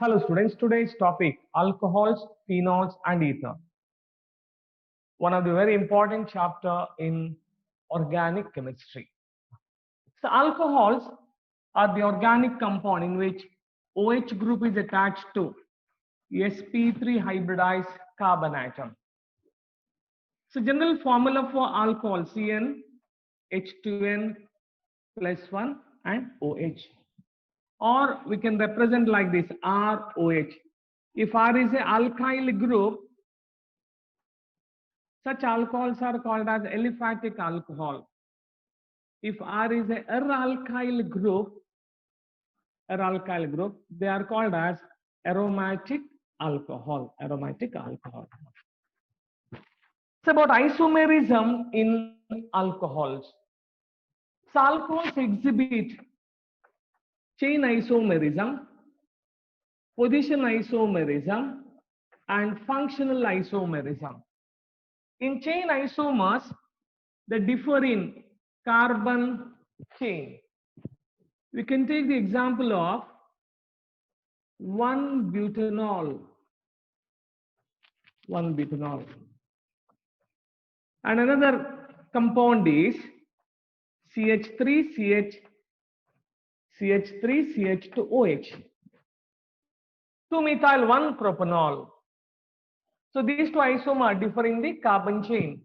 Hello students, today's topic alcohols, phenols and ether. One of the very important chapter in organic chemistry. So alcohols are the organic compound in which OH group is attached to sp3 hybridized carbon atom. So general formula for alcohol CN H2N plus 1 and OH. Or we can represent like this ROH. If R is a alkyl group, such alcohols are called as aliphatic alcohol. If R is a alkyl group, they are called as aromatic alcohol. Aromatic alcohol. It's about isomerism in alcohols. So alcohols exhibit chain isomerism, position isomerism, and functional isomerism. In chain isomers, they differ in carbon chain. We can take the example of 1-butanol. 1-butanol. And another compound is CH3, CH2OH. 2-methyl-1-propanol. So these two isomers differ in the carbon chain.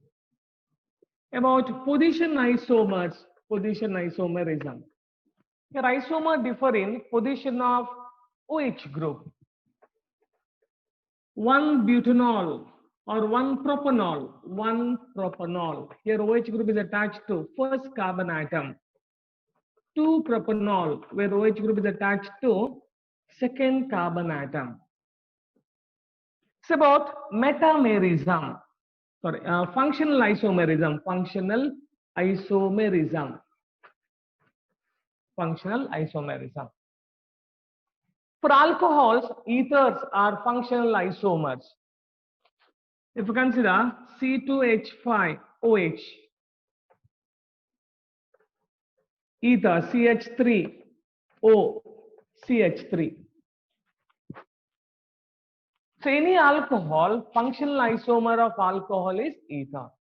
About position isomers, position isomerism. Here isomer differ in position of OH group. 1-butanol or 1-propanol. Here OH group is attached to first carbon atom. 2-propanol, where OH group is attached to second carbon atom. It's about metamerism. Sorry, functional isomerism. Functional isomerism. For alcohols, ethers are functional isomers. If you consider C2H5OH, ether CH3O, CH3. So any alcohol, functional isomer of alcohol is ether.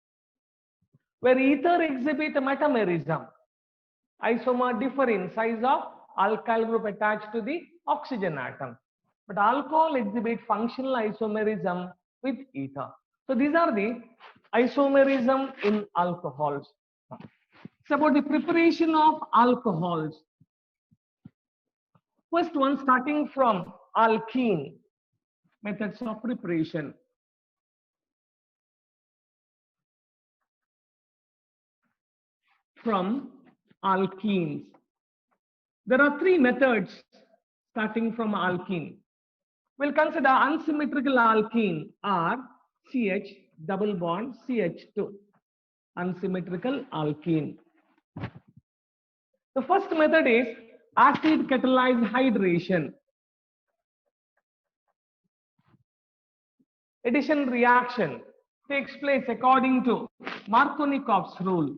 Where ether exhibit metamerism, isomer differ in size of alkyl group attached to the oxygen atom. But alcohol exhibit functional isomerism with ether. So these are the isomerism in alcohols. It's about the preparation of alcohols. First one, starting from alkene. Methods of preparation. From alkenes. There are three methods starting from alkene. We'll consider unsymmetrical alkene or CH double bond CH2. Unsymmetrical alkene. The first method is acid catalyzed hydration. Addition reaction takes place according to Markovnikov's rule.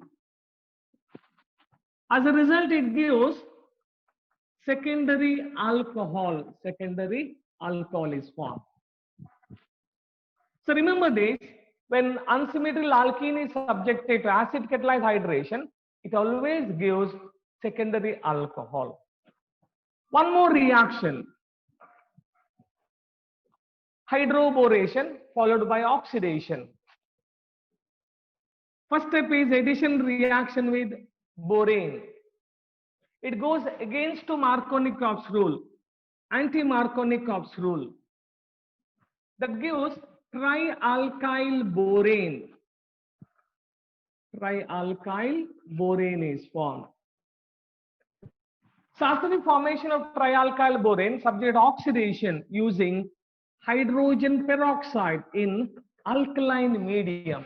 As a result, it gives secondary alcohol. Secondary alcohol is formed. So remember this, when unsymmetrical alkene is subjected to acid catalyzed hydration, it always gives secondary alcohol. One more reaction, hydroboration followed by oxidation. First step is addition reaction with borane. It goes against to Markovnikov's rule, anti-Markovnikov's rule. That gives trialkyl borane. Trialkyl borane is formed. So after the formation of trialkyl borane, subject oxidation using hydrogen peroxide in alkaline medium,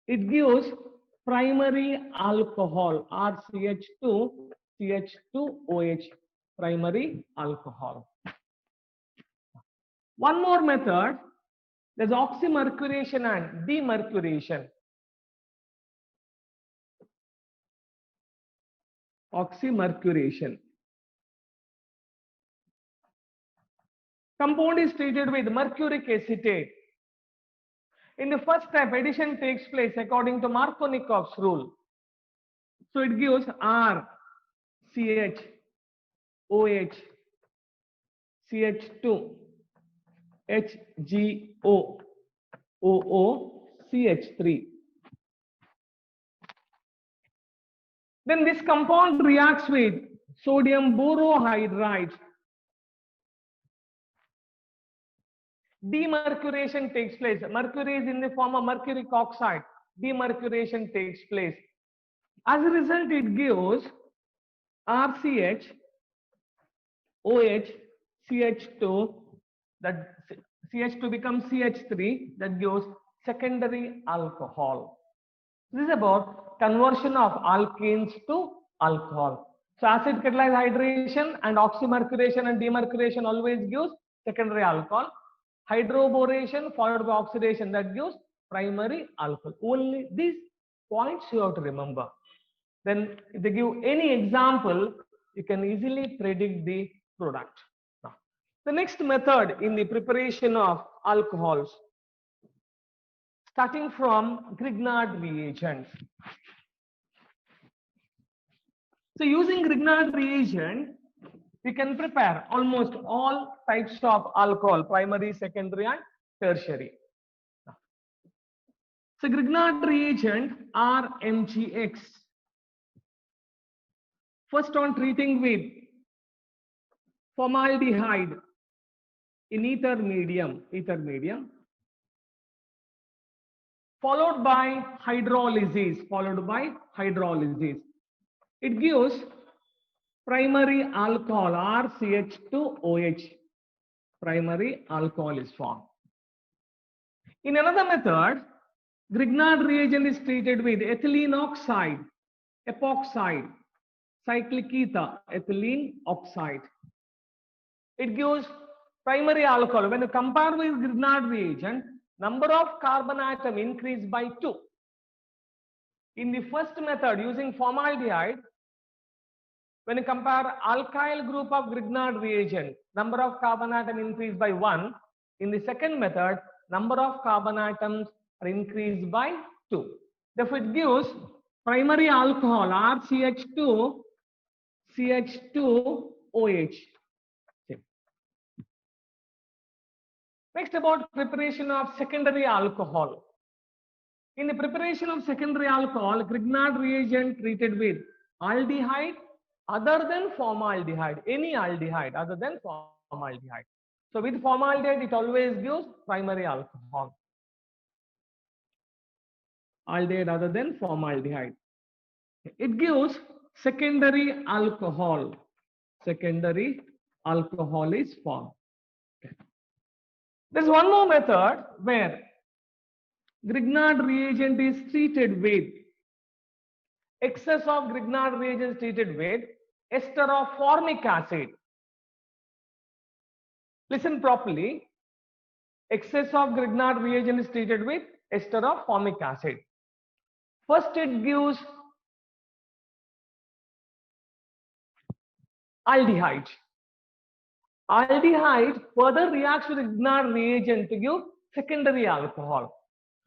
it gives primary alcohol RCH2 CH2OH, primary alcohol. One more method, there's oxymercuration and demercuration. Oxymercuration. Compound is treated with mercuric acetate. In the first step, addition takes place according to Markovnikov's rule. So it gives R, CH, OH, CH2, HGO, OO, CH3. Then this compound reacts with sodium borohydride. Demercuration takes place. Mercury is in the form of mercuric oxide. Demercuration takes place. As a result, it gives RCH, OH, CH2, that CH2 becomes CH3, that gives secondary alcohol. This is about conversion of alkenes to alcohol. So acid catalyzed hydration and oxymercuration and demercuration always gives secondary alcohol. Hydroboration followed by oxidation, that gives primary alcohol. Only these points you have to remember. Then if they give any example, you can easily predict the product. Now, the next method in the preparation of alcohols, starting from Grignard reagent. So using Grignard reagent, we can prepare almost all types of alcohol, primary, secondary and tertiary. So Grignard reagent are MgX. First on treating with formaldehyde in ether medium, followed by hydrolysis, It gives primary alcohol, RCH2OH. Primary alcohol is formed. In another method, Grignard reagent is treated with ethylene oxide, epoxide, cyclic ether, ethylene oxide. It gives primary alcohol. When you compare with Grignard reagent, number of carbon atom increased by 2. In the first method using formaldehyde, when you compare alkyl group of Grignard reagent, number of carbon atom increased by 1. In the second method, number of carbon atoms are increased by 2. Therefore, it gives primary alcohol RCH2, CH2OH. Next, about preparation of secondary alcohol. In the preparation of secondary alcohol, Grignard reagent treated with aldehyde other than formaldehyde, any aldehyde other than formaldehyde. So with formaldehyde, it always gives primary alcohol. Aldehyde other than formaldehyde. It gives secondary alcohol. Secondary alcohol is formed. Okay. There's one more method where Grignard reagent is treated with, excess of Grignard reagent is treated with ester of formic acid. Listen properly. Excess of Grignard reagent is treated with ester of formic acid. First, it gives aldehyde. Aldehyde further reacts with Grignard reagent to give secondary alcohol.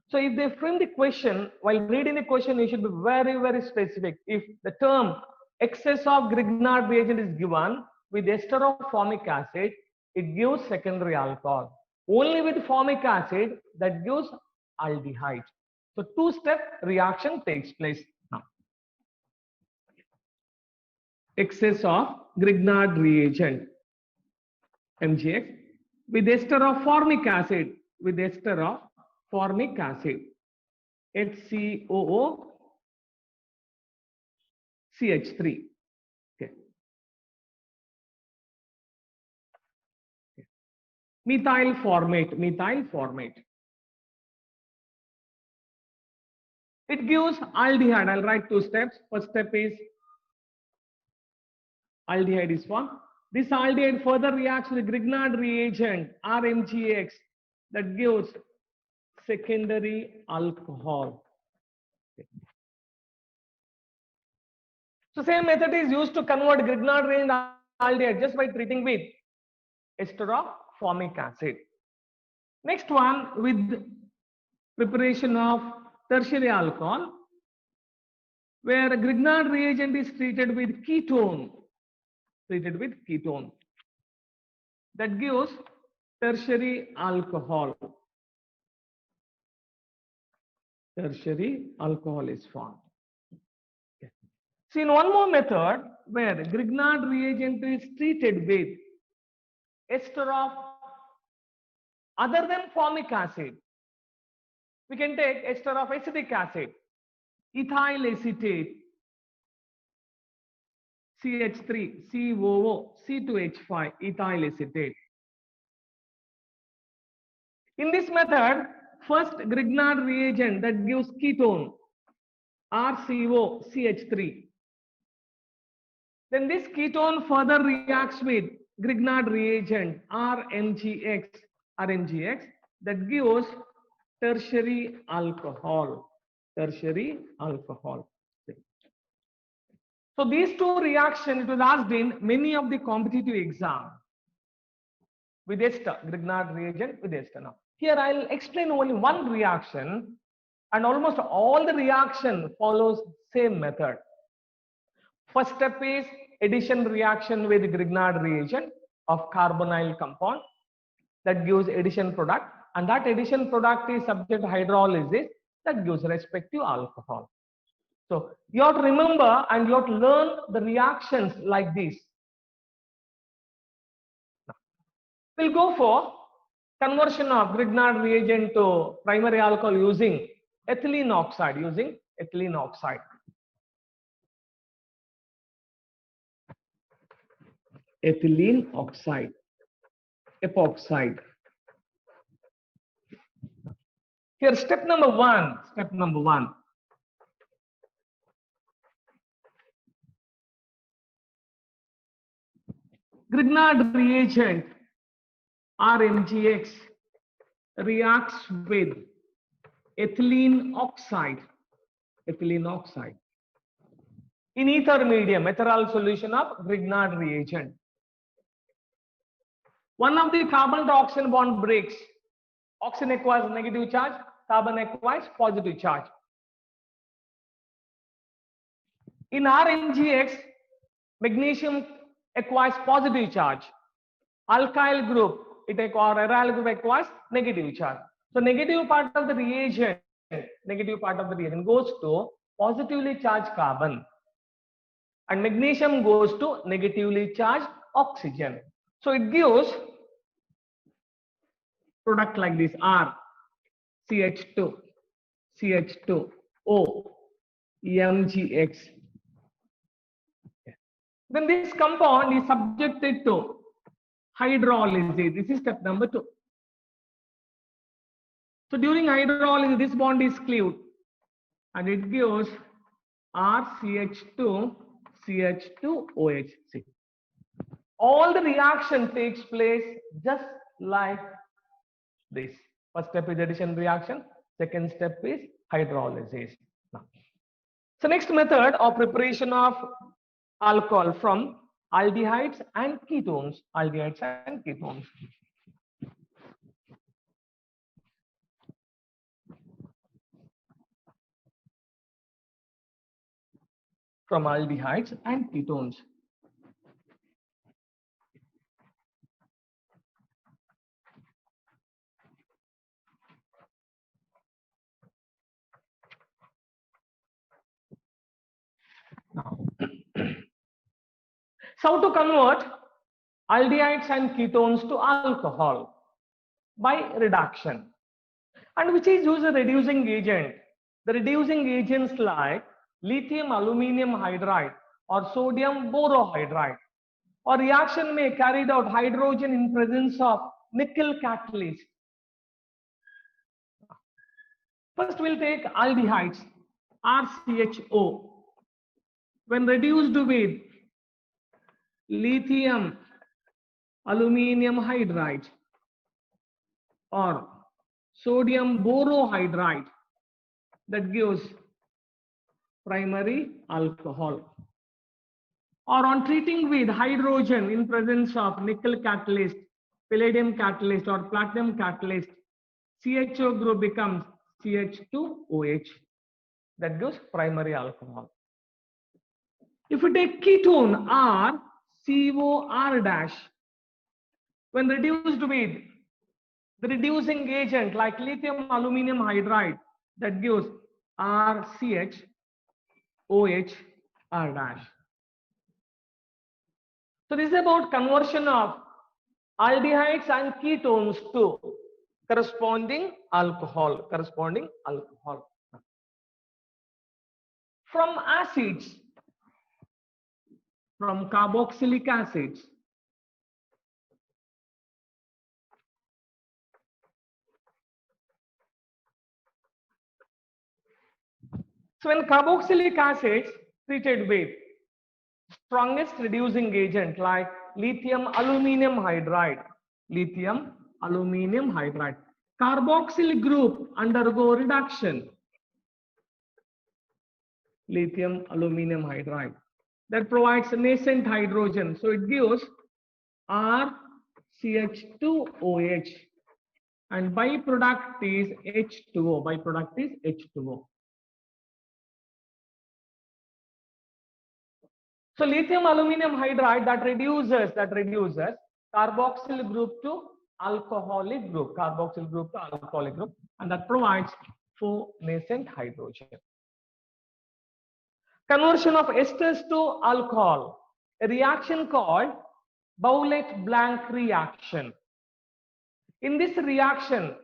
So if they frame the question, while reading the question, you should be very, very specific. If the term excess of Grignard reagent is given with ester of formic acid, it gives secondary alcohol. Only with formic acid, that gives aldehyde. So two-step reaction takes place now. Excess of Grignard reagent, MgX, with ester of formic acid, HCOO, CH3. Okay. Methyl formate. It gives aldehyde. I'll write two steps. First step is aldehyde is formed. This aldehyde further reacts with the Grignard reagent, RMgX, that gives secondary alcohol. Okay. So same method is used to convert Grignard reagent aldehyde just by treating with ester of formic acid. Next one, with preparation of tertiary alcohol, where a Grignard reagent is treated with ketone, that gives tertiary alcohol. Tertiary alcohol is formed. So in one more method, where Grignard reagent is treated with ester of other than formic acid, we can take ester of acetic acid, ethyl acetate, CH3, COO, C2H5, ethyl acetate. In this method, first Grignard reagent that gives ketone, RCO, CH3. Then this ketone further reacts with Grignard reagent, RMGX, that gives tertiary alcohol. So these two reactions, it was asked in many of the competitive exams with ester, Grignard reagent with ester. Now, here I'll explain only one reaction, and almost all the reaction follows same method. First step is addition reaction with Grignard reagent of carbonyl compound that gives addition product, and that addition product is subject to hydrolysis that gives respective alcohol. So you have to remember and you have to learn the reactions like this. We'll go for conversion of Grignard reagent to primary alcohol using ethylene oxide. Ethylene oxide, epoxide. Here, step number one. Grignard reagent RMGX reacts with ethylene oxide in ether medium, ethyl solution of Grignard reagent. One of the carbon to oxygen bond breaks. Oxygen acquires negative charge, carbon acquires positive charge. In RMGX, magnesium acquires positive charge. Alkyl group, aryl group acquires negative charge. So negative part of the reagent goes to positively charged carbon, and magnesium goes to negatively charged oxygen. So it gives product like this, R, CH2, O, MgX. Then this compound is subjected to hydrolysis. This is step number 2. So during hydrolysis, this bond is cleaved and it gives RCH2, CH2OH. See, all the reaction takes place just like this. First step is addition reaction. Second step is hydrolysis. Now, so next method of preparation of alcohol from aldehydes and ketones. From aldehydes and ketones. Now, so to convert aldehydes and ketones to alcohol by reduction, and which is used as a reducing agent. The reducing agents like lithium aluminium hydride or sodium borohydride, or reaction may carried out hydrogen in presence of nickel catalyst. First we'll take aldehydes, RCHO. When reduced with lithium aluminium hydride or sodium borohydride, that gives primary alcohol. Or on treating with hydrogen in presence of nickel catalyst, palladium catalyst or platinum catalyst, CHO group becomes CH2OH. That gives primary alcohol. If we take ketone R, COR dash, when reduced with the reducing agent like lithium aluminum hydride, that gives RCH OH R dash. So this is about conversion of aldehydes and ketones to corresponding alcohol. From acids, from carboxylic acids, so when carboxylic acids treated with strongest reducing agent like lithium aluminum hydride, carboxyl group undergo reduction, lithium aluminum hydride, that provides nascent hydrogen, so it gives RCH2OH, and byproduct is H2O. So lithium aluminum hydride that reduces carboxyl group to alcoholic group, and that provides for nascent hydrogen. Conversion of esters to alcohol, a reaction called Boulet-Blanc reaction. In this reaction,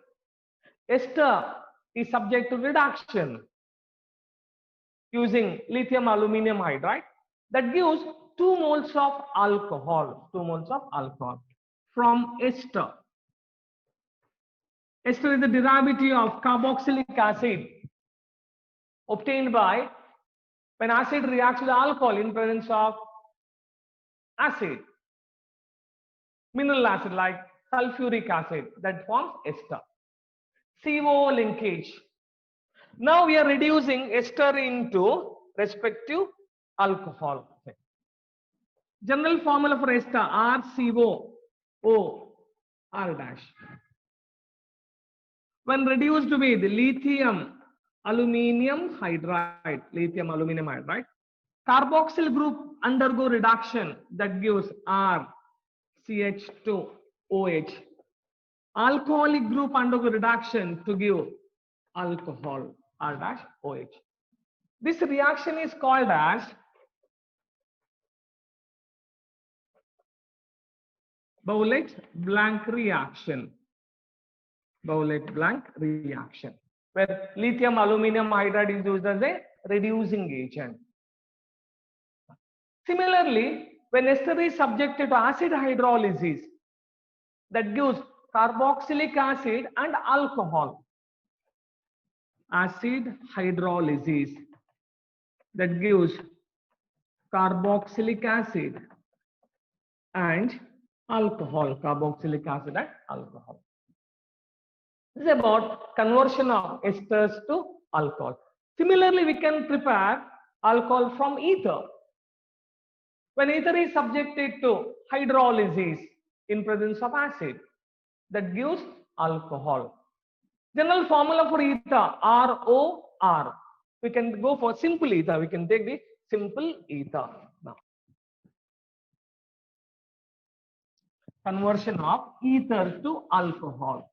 ester is subject to reduction using lithium aluminum hydride. That gives 2 moles of alcohol, from ester. Ester is the derivative of carboxylic acid obtained by when acid reacts with alcohol in presence of acid, mineral acid like sulfuric acid, that forms ester. CO linkage. Now we are reducing ester into respective alcohol. General formula for ester RCOO R dash. When reduced with lithium aluminum hydride, carboxyl group undergo reduction, that gives RCH2OH. Alcoholic group undergo reduction to give alcohol R dash OH. This reaction is called as Boulet-Blanc reaction. Where lithium aluminum hydride is used as a reducing agent. Similarly, when ester is subjected to acid hydrolysis, that gives carboxylic acid and alcohol. Acid hydrolysis, that gives carboxylic acid and alcohol. This is about conversion of esters to alcohol. Similarly, we can prepare alcohol from ether. When ether is subjected to hydrolysis in presence of acid, that gives alcohol. General formula for ether ROR. We can go for simple ether. We can take the simple ether now. Conversion of ether to alcohol.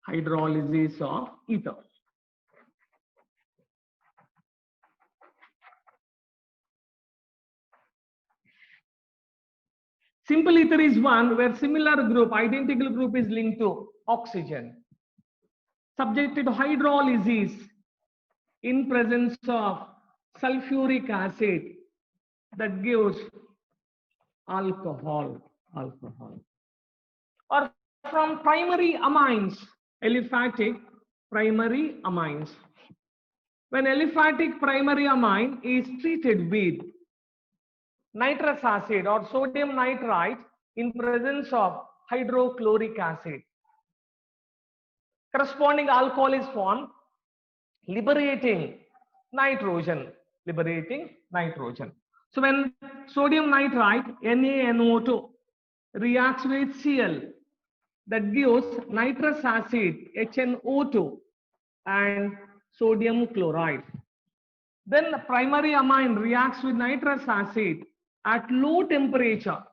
Hydrolysis of ether. Simple ether is one where identical group is linked to oxygen. Subjected to hydrolysis in presence of sulfuric acid, that gives alcohol. Or from primary amines, aliphatic primary amines. When aliphatic primary amine is treated with nitrous acid or sodium nitrite in presence of hydrochloric acid, corresponding alcohol is formed, liberating nitrogen, liberating nitrogen. So when sodium nitrite NaNO2 reacts with Cl, that gives nitrous acid HNO2 and sodium chloride. Then the primary amine reacts with nitrous acid at low temperature.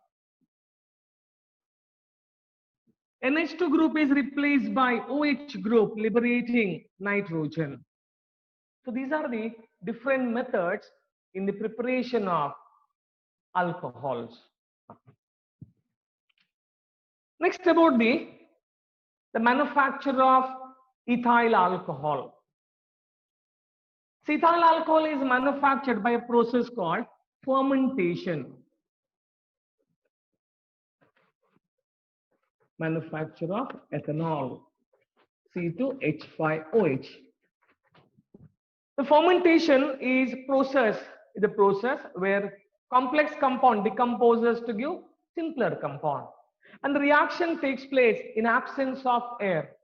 NH2 group is replaced by OH group, liberating nitrogen. So these are the different methods in the preparation of alcohols. Next, about the manufacture of ethyl alcohol. So ethyl alcohol is manufactured by a process called fermentation. Manufacture of ethanol, C2H5OH. The fermentation is the process where complex compound decomposes to give simpler compound. And the reaction takes place in absence of air.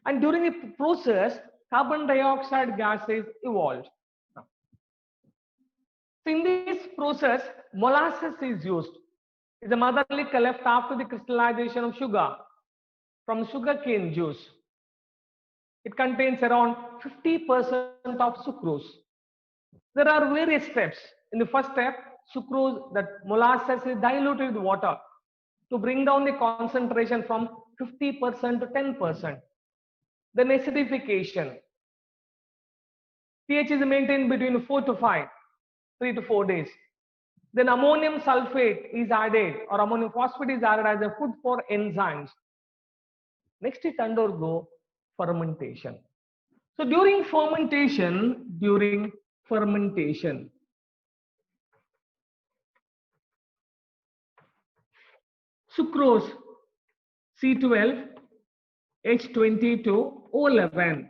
And during the process, carbon dioxide gas is evolved. So in this process, molasses is used. It's a mother liquor left after the crystallization of sugar from sugarcane juice. It contains around 50% of sucrose. There are various steps. In the first step, sucrose, that molasses is diluted with water to bring down the concentration from 50% to 10%. Then acidification. pH is maintained between 4 to 5, 3 to 4 days. Then ammonium sulfate is added, or ammonium phosphate is added as a food for enzymes. Next, it undergo fermentation. So during fermentation, sucrose C12H22O11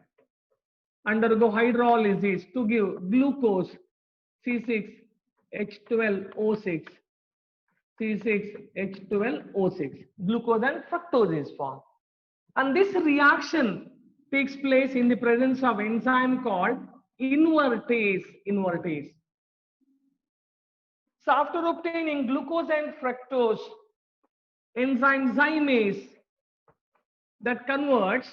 undergo hydrolysis to give glucose C6H12O6, C6H12O6. Glucose and fructose is formed. And this reaction takes place in the presence of enzyme called invertase. So after obtaining glucose and fructose, enzyme zymase that converts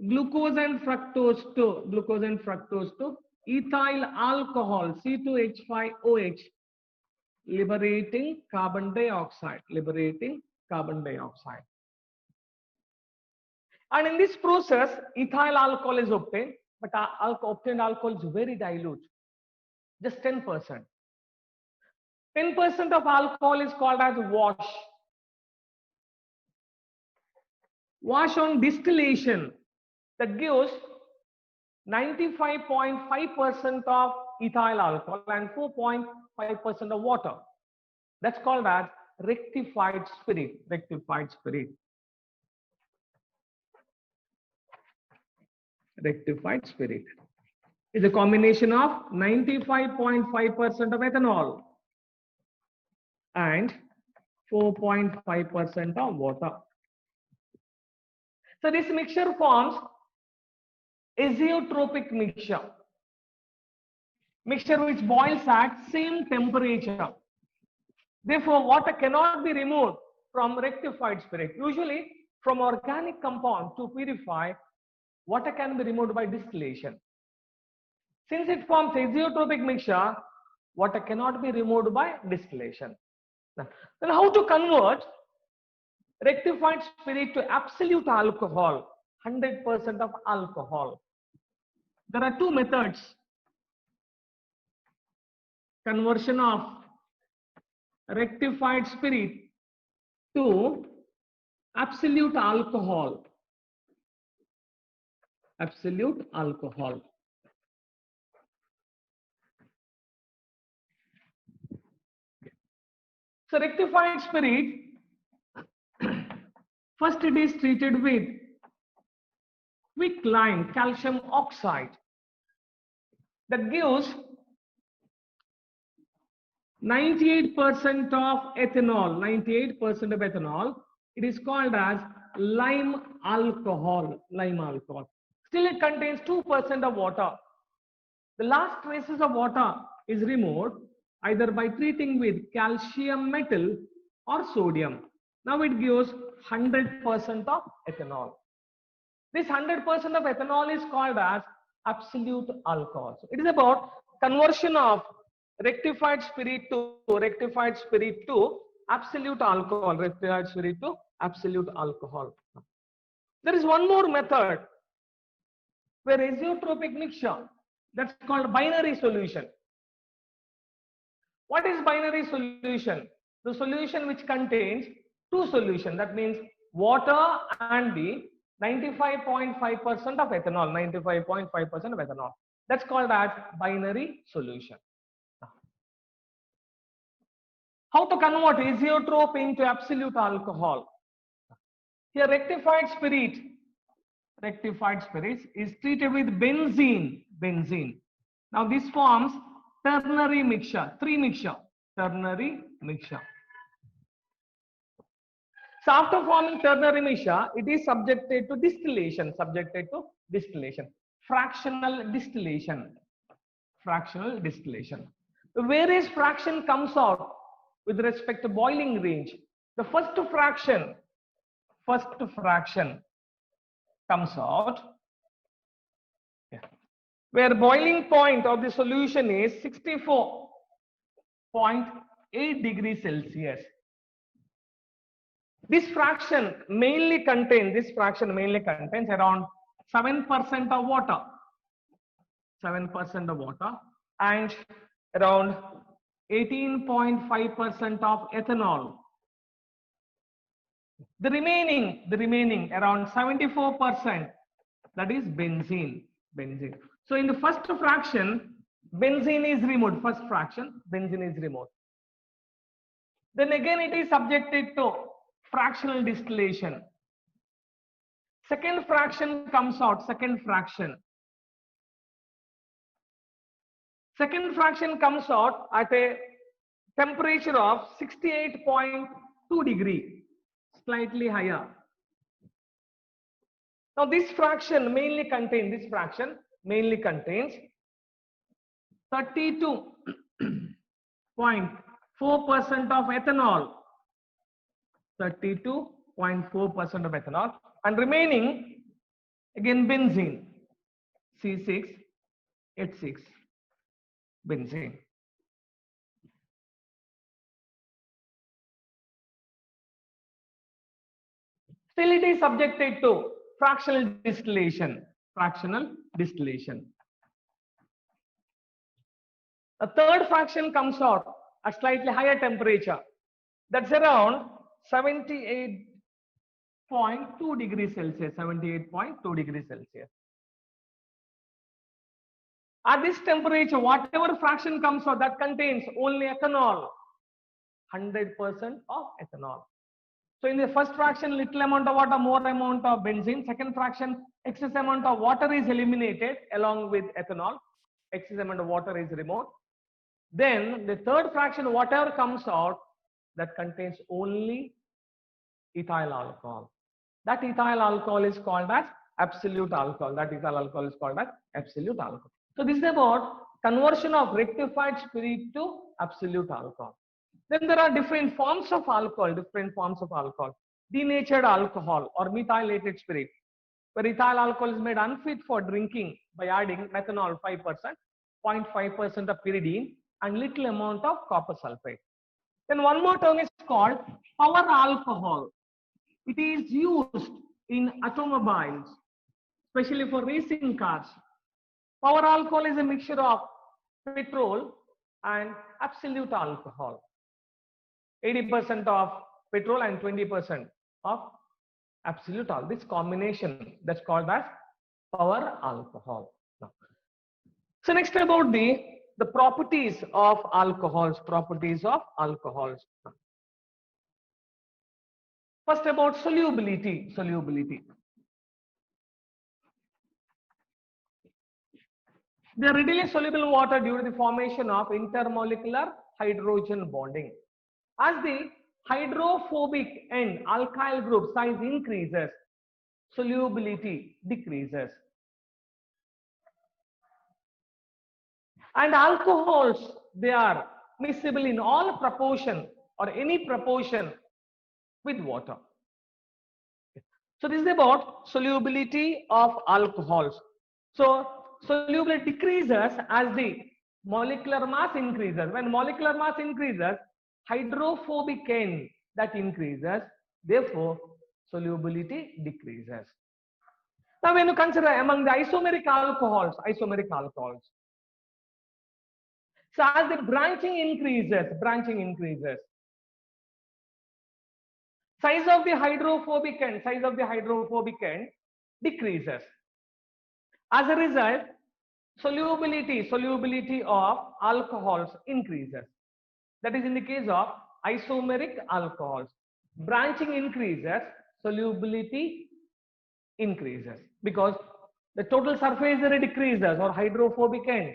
glucose and fructose to ethyl alcohol C2H5OH, liberating carbon dioxide. And in this process, ethyl alcohol is obtained, but obtained alcohol is very dilute, just 10%. 10% of alcohol is called as wash. Wash on distillation, that gives 95.5% of ethyl alcohol and 4.5% of water. That's called as rectified spirit. Rectified spirit is a combination of 95.5% of ethanol and 4.5% of water. So this mixture forms azeotropic mixture which boils at same temperature. Therefore, water cannot be removed from rectified spirit. Usually, from organic compound to purify, water can be removed by distillation. Since it forms azeotropic mixture, water cannot be removed by distillation. Then how to convert rectified spirit to absolute alcohol, 100% of alcohol? There are two methods. Conversion of rectified spirit to absolute alcohol. So rectified spirit, first it is treated with quicklime calcium oxide, that gives 98% of ethanol. It is called as lime alcohol. Still it contains 2% of water. The last traces of water is removed either by treating with calcium metal or sodium. Now it gives 100% of ethanol. This 100% of ethanol is called as absolute alcohol. So it is about conversion of rectified spirit to absolute alcohol, rectified spirit to absolute alcohol. There is one more method where azeotropic mixture, that's called binary solution. What is binary solution? The solution which contains two solutions, that means water and the 95.5% of ethanol, 95.5% of ethanol. That's called as binary solution. How to convert azeotrope into absolute alcohol? Here rectified spirits is treated with benzene. Now this forms ternary mixture, ternary mixture. So after forming ternary mixture, it is subjected to distillation, fractional distillation. The various fraction comes out with respect to boiling range. The first fraction comes out where boiling point of the solution is 64.8 degrees Celsius. This fraction mainly contains around 7% of water, and around 18.5% of ethanol. The remaining around 74%, that is benzene. So in the first fraction, benzene is removed. Then again it is subjected to fractional distillation. Second fraction comes out. Second fraction comes out at a temperature of 68.2 degree, slightly higher. Now this fraction mainly contains 32.4% of ethanol. 32.4% of ethanol, and remaining again benzene, C6H6 benzene. Still it is subjected to fractional distillation. A third fraction comes out at slightly higher temperature. That's around 78.2 degrees Celsius. At this temperature, whatever fraction comes out, that contains only ethanol, 100% of ethanol. So in the first fraction, little amount of water, more amount of benzene. Second fraction, excess amount of water is eliminated along with ethanol. Excess amount of water is removed. Then the third fraction, whatever comes out, that contains only ethyl alcohol. That ethyl alcohol is called as absolute alcohol. So this is about conversion of rectified spirit to absolute alcohol. Then there are different forms of alcohol. Denatured alcohol or methylated spirit, where ethyl alcohol is made unfit for drinking by adding methanol 5%, 0.5% of pyridine, and little amount of copper sulfate. Then one more term is called power alcohol. It is used in automobiles, especially for racing cars. Power alcohol is a mixture of petrol and absolute alcohol. 80% of petrol and 20% of absolute alcohol. This combination, that's called as power alcohol. So next about the properties of alcohols. First about solubility. They are readily soluble in water due to the formation of intermolecular hydrogen bonding. As the hydrophobic end alkyl group size increases, solubility decreases. And alcohols, they are miscible in all proportion or any proportion with water. So this is about solubility of alcohols. So solubility decreases as the molecular mass increases. When molecular mass increases, hydrophobic end that increases, therefore solubility decreases. Now when you consider among the isomeric alcohols, so as the branching increases, size of the hydrophobic end decreases. As a result, solubility of alcohols increases. That is in the case of isomeric alcohols. Branching increases, solubility increases because the total surface area decreases or hydrophobic end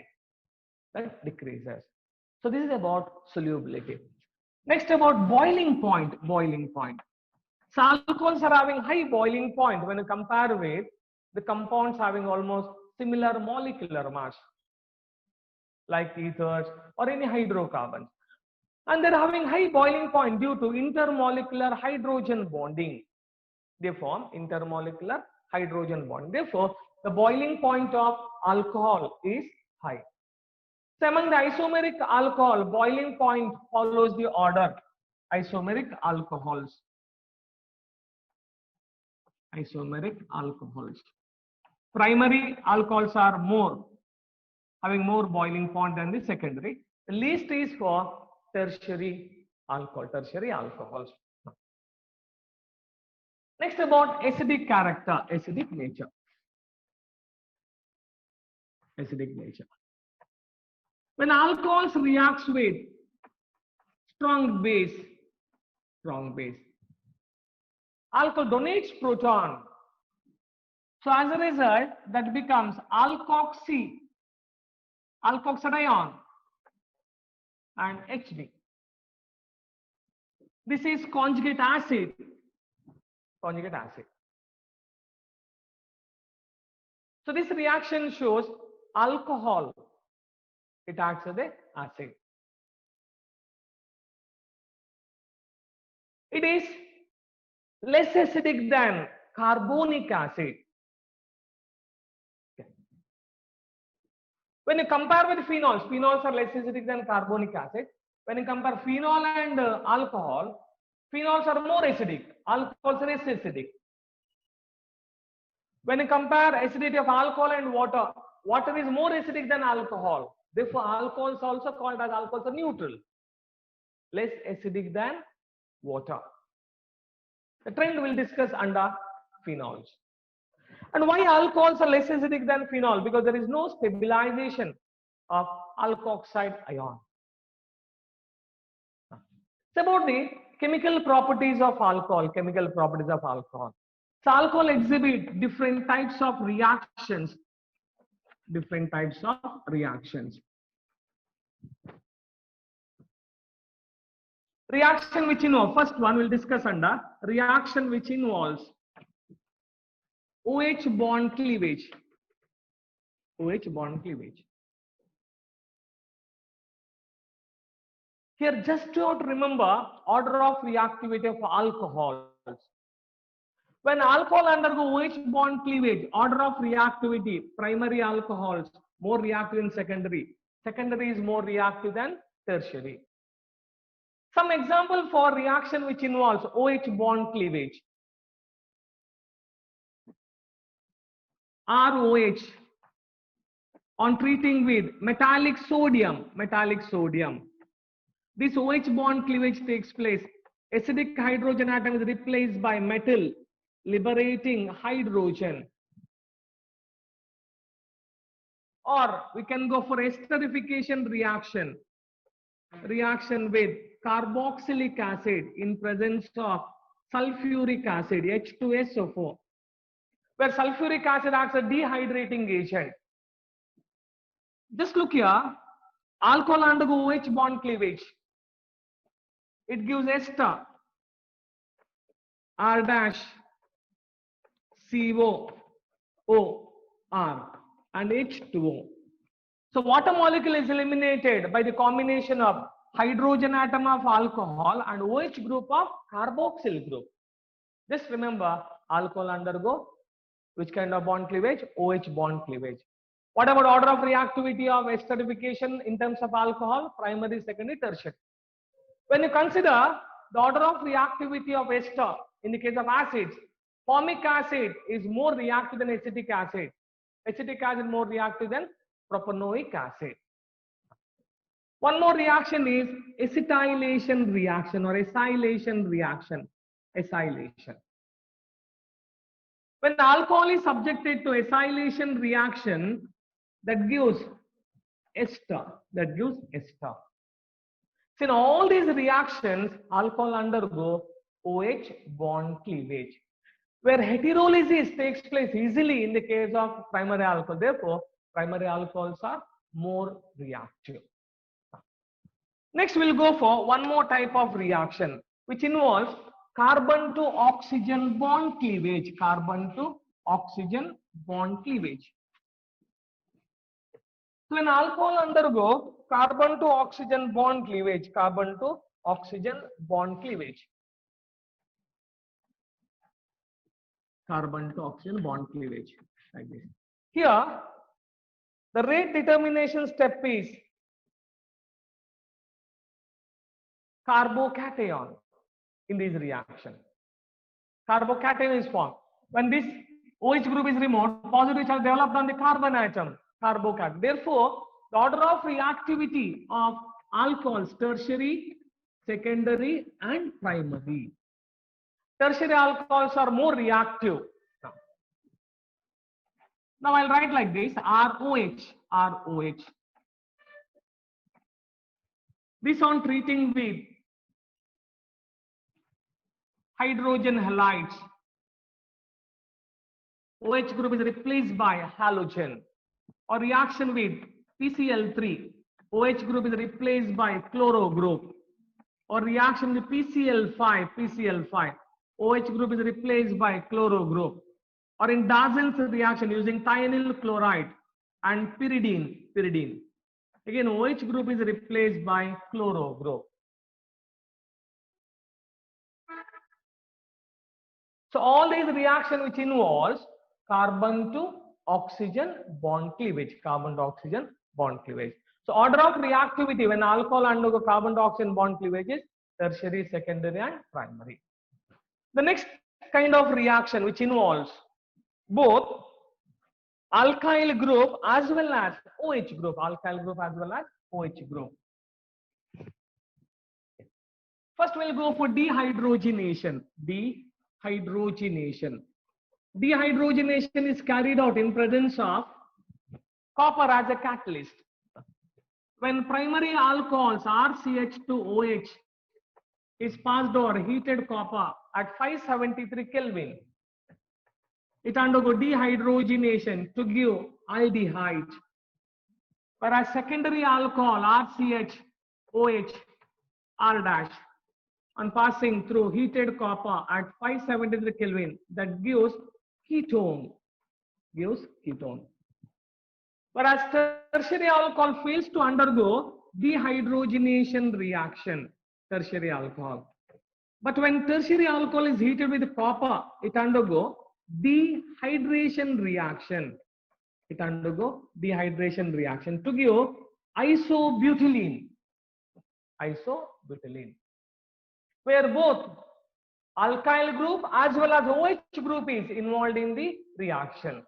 that decreases. So this is about solubility. Next about boiling point. So alcohols are having high boiling point when you compare with the compounds having almost similar molecular mass like ethers or any hydrocarbons. And they're having high boiling point due to intermolecular hydrogen bonding. They form intermolecular hydrogen bond. Therefore, the boiling point of alcohol is high. So among the isomeric alcohol, boiling point follows the order. Isomeric alcohols. Primary alcohols are having more boiling point than the secondary. The least is for tertiary alcohols. Next about acidic character, acidic nature. When alcohols reacts with strong base, alcohol donates proton. So as a result, that becomes alkoxy, alkoxide and Hb. This is conjugate acid. So this reaction shows alcohol, it acts as an acid. It is less acidic than carbonic acid. Okay. When you compare with phenols are less acidic than carbonic acid. When you compare phenol and alcohol, phenols are more acidic, alcohols are less acidic. When you compare acidity of alcohol and water, water is more acidic than alcohol. Therefore, alcohols also called as alcohols are neutral, less acidic than water. The trend we'll discuss under phenols. And why alcohols are less acidic than phenol? Because there is no stabilization of alkoxide ion. It's about the chemical properties of alcohol. So alcohol exhibit different types of reactions. Reaction which involves, first one we'll discuss under reaction which involves OH bond cleavage. Here just to remember order of reactivity of alcohols. When alcohol undergo OH bond cleavage, order of reactivity, primary alcohols more reactive than secondary. Secondary is more reactive than tertiary. Some example for reaction which involves OH bond cleavage. ROH on treating with metallic sodium. This OH bond cleavage takes place. Acidic hydrogen atom is replaced by metal, liberating hydrogen. Or we can go for esterification reaction. Reaction with carboxylic acid in presence of sulfuric acid, H2SO4, where sulfuric acid acts as a dehydrating agent. Just look here, alcohol undergo OH bond cleavage. It gives ester, R dash, CO, O, R and H2O. So water molecule is eliminated by the combination of hydrogen atom of alcohol and OH group of carboxyl group. Just remember, alcohol undergo which kind of bond cleavage? OH bond cleavage. What about order of reactivity of esterification in terms of alcohol? Primary, secondary, tertiary. When you consider the order of reactivity of ester in the case of acids, formic acid is more reactive than acetic acid. Acetic acid more reactive than propanoic acid. One more reaction is acetylation reaction or acylation reaction. Acylation. When alcohol is subjected to acylation reaction, that gives ester. That gives ester. So in all these reactions, alcohol undergo OH bond cleavage, where heterolysis takes place easily in the case of primary alcohol. Therefore, primary alcohols are more reactive. Next, we'll go for one more type of reaction, which involves carbon to oxygen bond cleavage. Carbon to oxygen bond cleavage. So when alcohol undergo carbon to oxygen bond cleavage, carbon to oxygen bond cleavage. Carbon to oxygen bond cleavage, like this. Here, the rate determination step is carbocation in this reaction. Carbocation is formed. When this OH group is removed, positive charge developed on the carbon atom, carbocation. Therefore, the order of reactivity of alcohols, tertiary, secondary, and primary. Tertiary alcohols are more reactive. Now I'll write like this: ROH, ROH. This on treating with hydrogen halides, OH group is replaced by halogen. Or reaction with PCl3, OH group is replaced by chloro group. Or reaction with PCl5, OH group is replaced by chloro group. Or in Darzin's reaction using thionyl chloride and pyridine. Again, OH group is replaced by chloro group. So all these reactions which involves carbon to oxygen bond cleavage, carbon to oxygen bond cleavage. So order of reactivity when alcohol undergo carbon to oxygen bond cleavage is tertiary, secondary, and primary. The next kind of reaction which involves both alkyl group as well as OH group, alkyl group as well as OH group. First we'll go for dehydrogenation. Dehydrogenation is carried out in presence of copper as a catalyst. When primary alcohols RCH2OH is passed over heated copper at 573 Kelvin, it undergoes dehydrogenation to give aldehyde. Whereas secondary alcohol RCH-OH R- on passing through heated copper at 573 Kelvin, that gives ketone. Whereas tertiary alcohol fails to undergo dehydrogenation reaction, tertiary alcohol. But when tertiary alcohol is heated with copper, it undergo dehydration reaction. To give isobutylene. Where both alkyl group as well as OH group is involved in the reaction.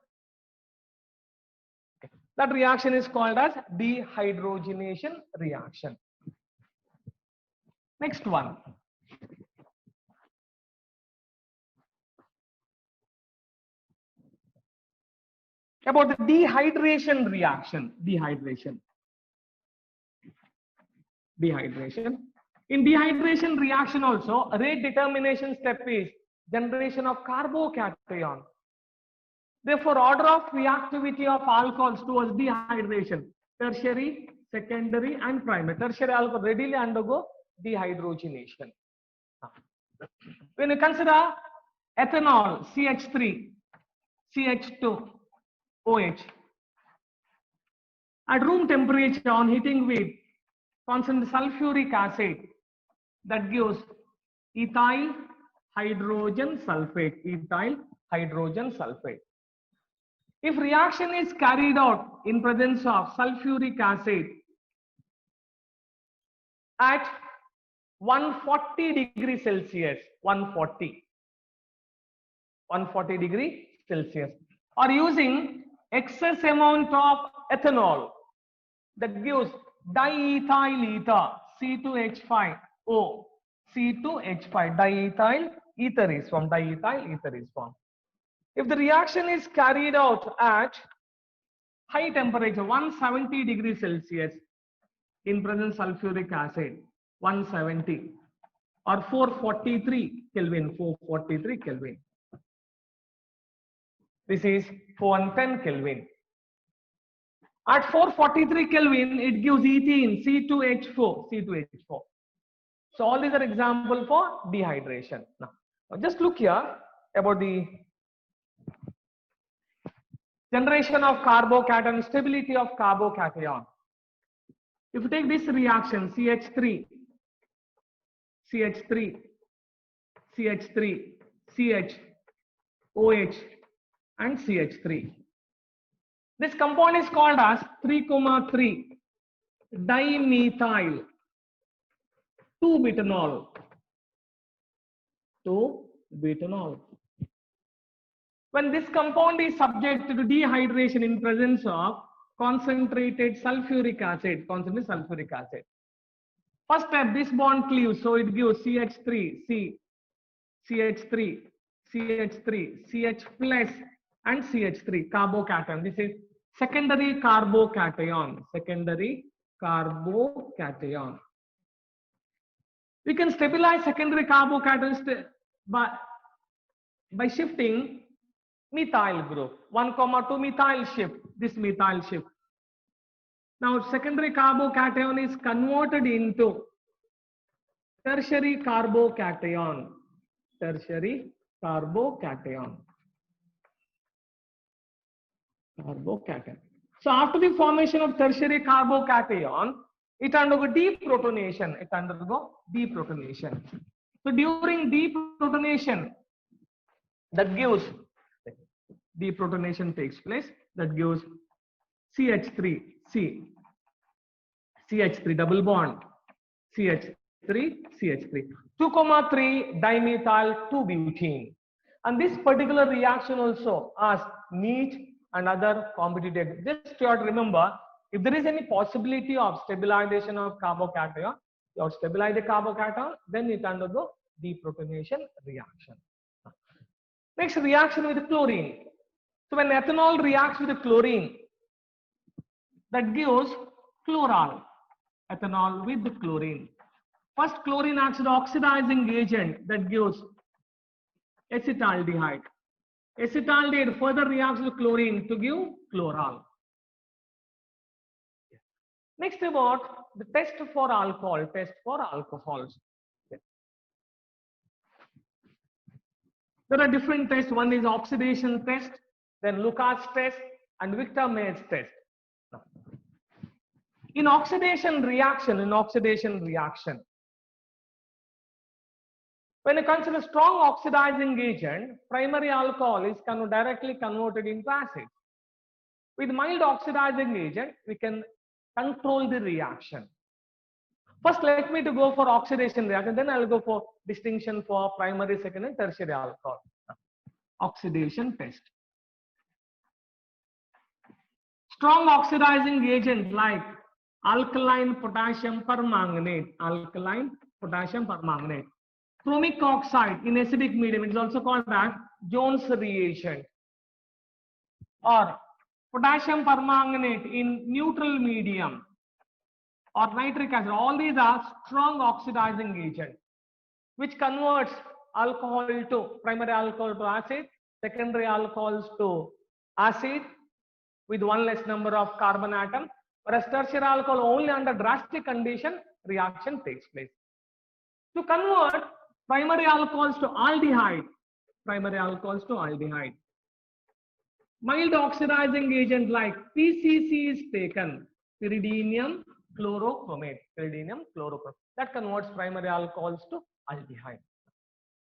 That reaction is called as dehydrogenation reaction. Next one. About the dehydration reaction. Dehydration. In dehydration reaction also, rate determination step is generation of carbocation. Therefore, order of reactivity of alcohols towards dehydration, tertiary, secondary, and primary. Tertiary alcohol readily undergo dehydrogenation. When you consider ethanol, CH3, CH2, OH, At room temperature, on heating with constant sulfuric acid, that gives ethyl hydrogen sulfate. Ethyl hydrogen sulfate. If reaction is carried out in presence of sulfuric acid at 140 degrees Celsius, 140 degree Celsius, or using excess amount of ethanol, that gives diethyl ether, C2H5O, C2H5, diethyl ether is formed, diethyl ether is formed. If the reaction is carried out at high temperature, 170 degrees Celsius, in presence sulfuric acid, 170 or 443 Kelvin, 443 Kelvin. This is 410 Kelvin. At 443 Kelvin, it gives ethene, C2H4, C2H4. So all these are example for dehydration. Now just look here about the generation of carbocation, stability of carbocation. If you take this reaction, CH3, CH3, CH3, CH, OH, and CH3. This compound is called as 3,3 dimethyl 2-butanol. 2-butanol. When this compound is subject to dehydration in presence of concentrated sulfuric acid, First step, this bond cleaves, so it gives CH3, C, CH3, CH3, CH plus, and CH3, carbocation. This is secondary carbocation, We can stabilize secondary carbocations by shifting methyl group, 1,2 methyl shift, this methyl shift. Now secondary carbocation is converted into tertiary carbocation, So after the formation of tertiary carbocation, it undergo deprotonation. So during deprotonation, deprotonation takes place, that gives CH3, C, CH3 double bond, CH3, 2,3 dimethyl 2-butene. And this particular reaction also has neat and other competitive. Just you have to remember, if there is any possibility of stabilization of carbocation, you have to stabilize the carbocation, then it undergo deprotonation reaction. Next, reaction with chlorine. So when ethanol reacts with chlorine, that gives chloral, ethanol with the chlorine. First, chlorine acts as the oxidizing agent, that gives acetaldehyde. Acetaldehyde further reacts with chlorine to give chloral. Next, about the test for alcohol, alcohols. There are different tests. One is oxidation test, then Lucas test, and Victor Mays test. In oxidation reaction, when you consider strong oxidizing agent, primary alcohol is directly converted into acid. With mild oxidizing agent, we can control the reaction. First, let me to go for oxidation reaction, then I will go for distinction for primary, secondary, and tertiary alcohol. Oxidation test. Strong oxidizing agent like alkaline potassium permanganate, chromic oxide in acidic medium, it is also called as Jones reagent, or potassium permanganate in neutral medium, or nitric acid. All these are strong oxidizing agent which converts alcohol to primary alcohol to acid, secondary alcohols to acid with one less number of carbon atom, whereas tertiary alcohol only under drastic condition reaction takes place. To convert primary alcohols to aldehyde, mild oxidizing agent like PCC is taken. pyridinium chlorochromate. Pyridinium chlorochromate. That converts primary alcohols to aldehyde.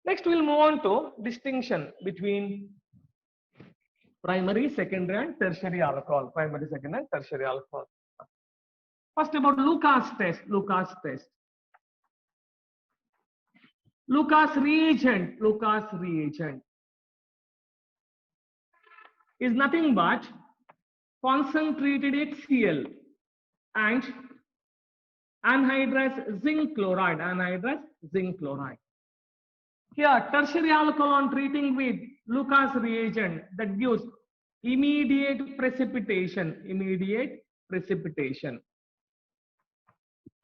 Next, we'll move on to distinction between primary, secondary, and tertiary alcohol. Primary, secondary, and tertiary alcohol. First, about Lucas test. Lucas test. Lucas reagent. Lucas reagent is nothing but concentrated HCl and anhydrous zinc chloride. Anhydrous zinc chloride. Here, tertiary alcohol on treating with Lucas reagent that gives immediate precipitation. Immediate precipitation.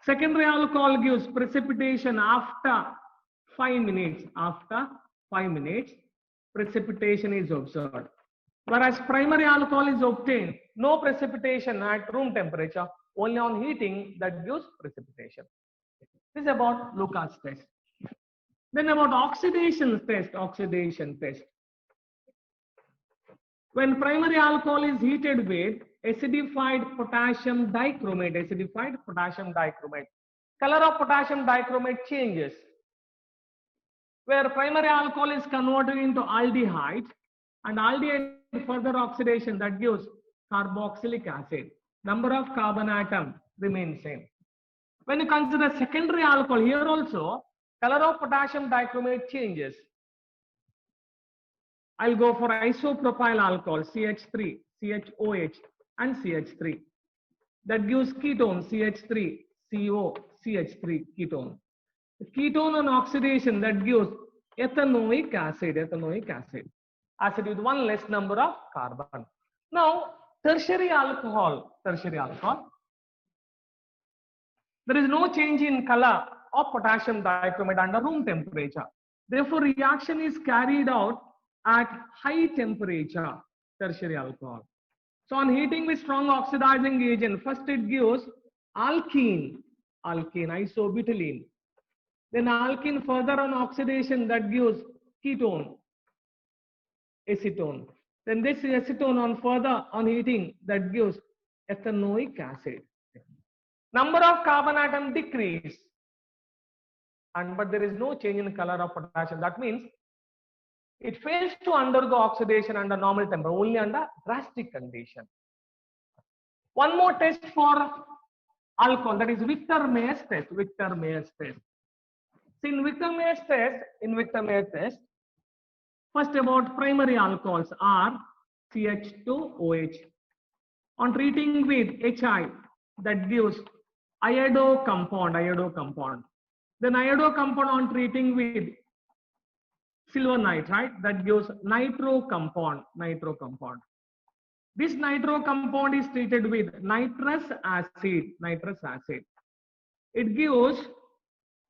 Secondary alcohol gives precipitation after 5 minutes. After 5 minutes, precipitation is observed. Whereas primary alcohol is obtained, no precipitation at room temperature, only on heating that gives precipitation. This is about Lucas test. Then about oxidation test. Oxidation test. When primary alcohol is heated with acidified potassium dichromate, acidified potassium dichromate, color of potassium dichromate changes. Where primary alcohol is converted into aldehyde, and aldehyde further oxidation that gives carboxylic acid. Number of carbon atom remains same. When you consider secondary alcohol, here also color of potassium dichromate changes. I'll go for isopropyl alcohol, CH3, CHOH, and CH3. That gives ketone, CH3, CO, CH3, ketone. The ketone on oxidation that gives ethanoic acid, ethanoic acid. Acid with one less number of carbon. Now, tertiary alcohol, tertiary alcohol. There is no change in color of potassium dichromate under room temperature. Therefore, reaction is carried out at high temperature, tertiary alcohol. So on heating with strong oxidizing agent, first it gives alkene, isobutylene. Then alkene further on oxidation that gives ketone, acetone. Then this acetone on further on heating that gives ethanoic acid. Number of carbon atom decrease, but there is no change in color of potassium. That means it fails to undergo oxidation under normal temperature, only under drastic condition. One more test for alcohol, that is Victor-Meyer's test. Victor-Meyer's test. So in Victor-Meyer's test, first about primary alcohols are CH2OH. On treating with HI, that gives iodo compound. Then iodo compound on treating with silver nitride, that gives nitro compound. This nitro compound is treated with nitrous acid. It gives,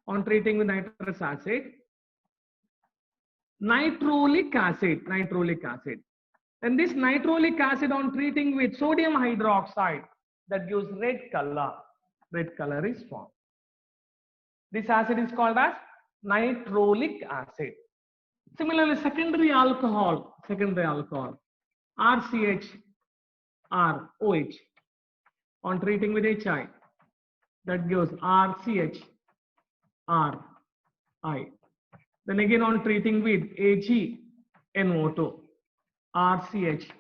on treating with nitrous acid, nitrolic acid. And this nitrolic acid on treating with sodium hydroxide, that gives red color. Red color is formed. This acid is called as nitrolic acid. Similarly, secondary alcohol, RCH, ROH, on treating with HI, that gives RCH, RI. Then again on treating with AG, NO2, RCH,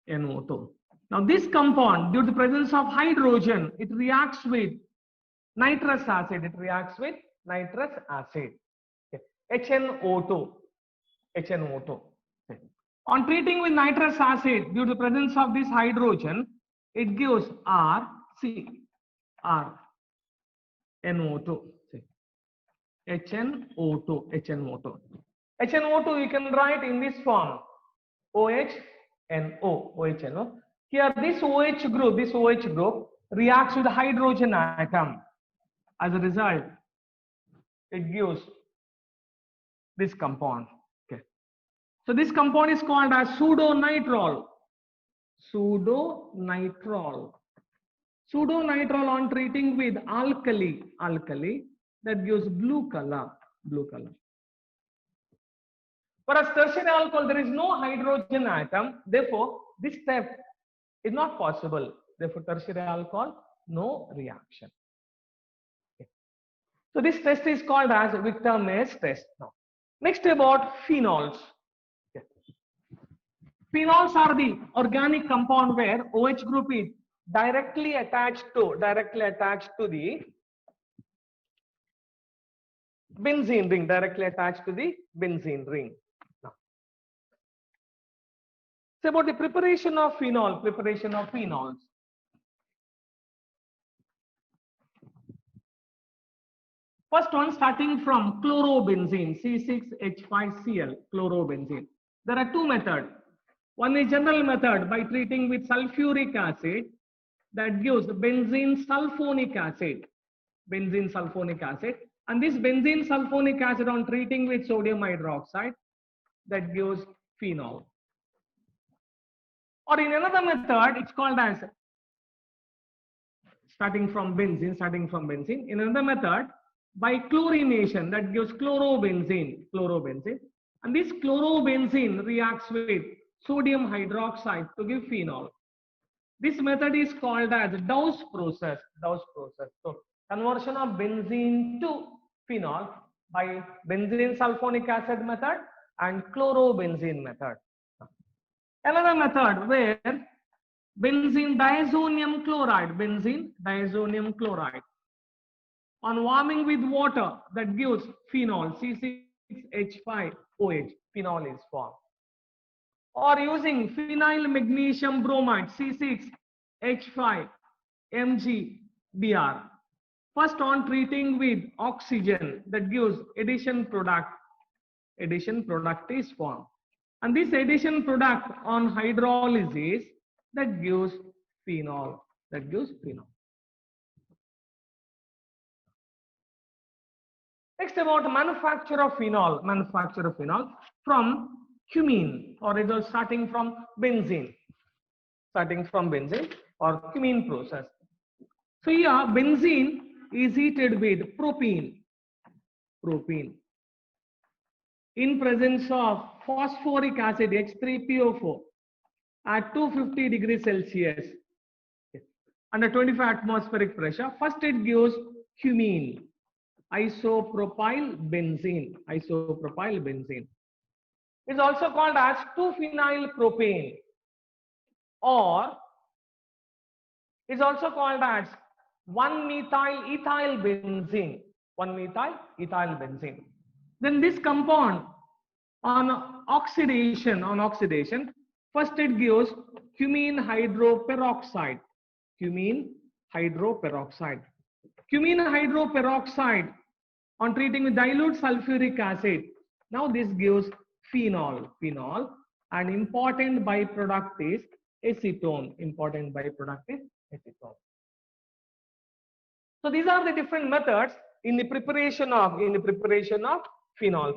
NO2. Now this compound, due to the presence of hydrogen, it reacts with nitrous acid. HNO2. On treating with nitrous acid, due to the presence of this hydrogen, it gives NO2. HNO2 you can write in this form, OHNO. Here this OH group reacts with the hydrogen atom. As a result, it gives this compound. Okay. So this compound is called as pseudonitrile. Pseudonitrile on treating with alkali, that gives blue color. Whereas tertiary alcohol, there is no hydrogen atom. Therefore, this step is not possible. Therefore, tertiary alcohol, no reaction. Okay. So this test is called as Victor-Mays test. Now, next about phenols. Okay. Phenols are the organic compound where OH group is directly attached to the benzene ring, directly attached to the benzene ring. Now, so about the preparation of phenols. First one, starting from chlorobenzene, C6H5Cl, chlorobenzene. There are two methods. One is general method by treating with sulfuric acid that gives benzene sulfonic acid. And this benzene sulfonic acid on treating with sodium hydroxide that gives phenol. Or in another method, it's called as starting from benzene. In another method, by chlorination that gives chlorobenzene. And this chlorobenzene reacts with sodium hydroxide to give phenol. This method is called as Dow's process. So conversion of benzene to phenol by benzene sulfonic acid method and chlorobenzene method. Another method where benzene diazonium chloride on warming with water that gives phenol, C6H5OH, phenol is formed. Or using phenyl magnesium bromide, C6H5MgBr. First on treating with oxygen that gives addition product is formed. And this addition product on hydrolysis that gives phenol. Next about manufacture of phenol from cumene, or it was starting from benzene or cumene process. So here benzene is heated with propene in presence of phosphoric acid H3PO4 at 250 degrees Celsius under 25 atmospheric pressure. First it gives cumene, isopropyl benzene. It's also called as 2-phenyl propane, or is also called as 1-methyl ethyl benzene. Then this compound on oxidation, first it gives cumene hydroperoxide. Cumene hydroperoxide on treating with dilute sulfuric acid. Now this gives phenol, and important byproduct is acetone. So these are the different methods in the preparation of phenol.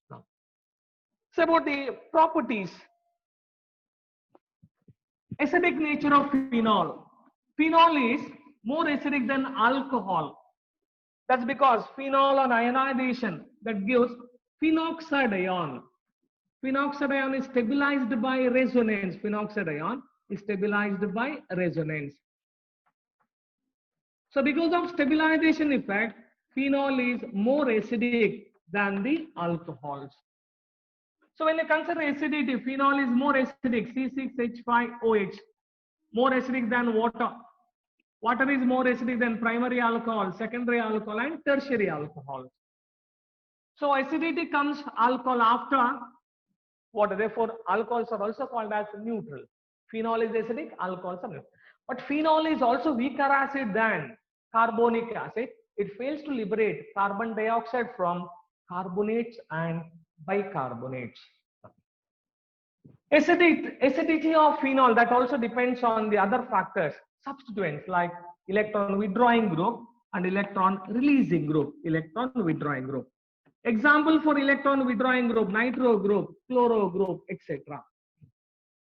Now, so about the properties. Acidic nature of phenol. Phenol is more acidic than alcohol. That's because phenol on ionization that gives phenoxide ion. Phenoxide ion is stabilized by resonance. So because of stabilization effect, phenol is more acidic than the alcohols. So when you consider acidity, phenol is more acidic, C6H5OH, more acidic than water. Water is more acidic than primary alcohol, secondary alcohol, and tertiary alcohol. So acidity comes alcohol after water. Therefore, alcohols are also called as neutral. Phenol is acidic, alcohols are neutral. But phenol is also weaker acid than carbonic acid. It fails to liberate carbon dioxide from carbonates and bicarbonates. Acidity of phenol, that also depends on the other factors, substituents like electron withdrawing group and electron releasing group. Example for electron withdrawing group, nitro group, chloro group, etc.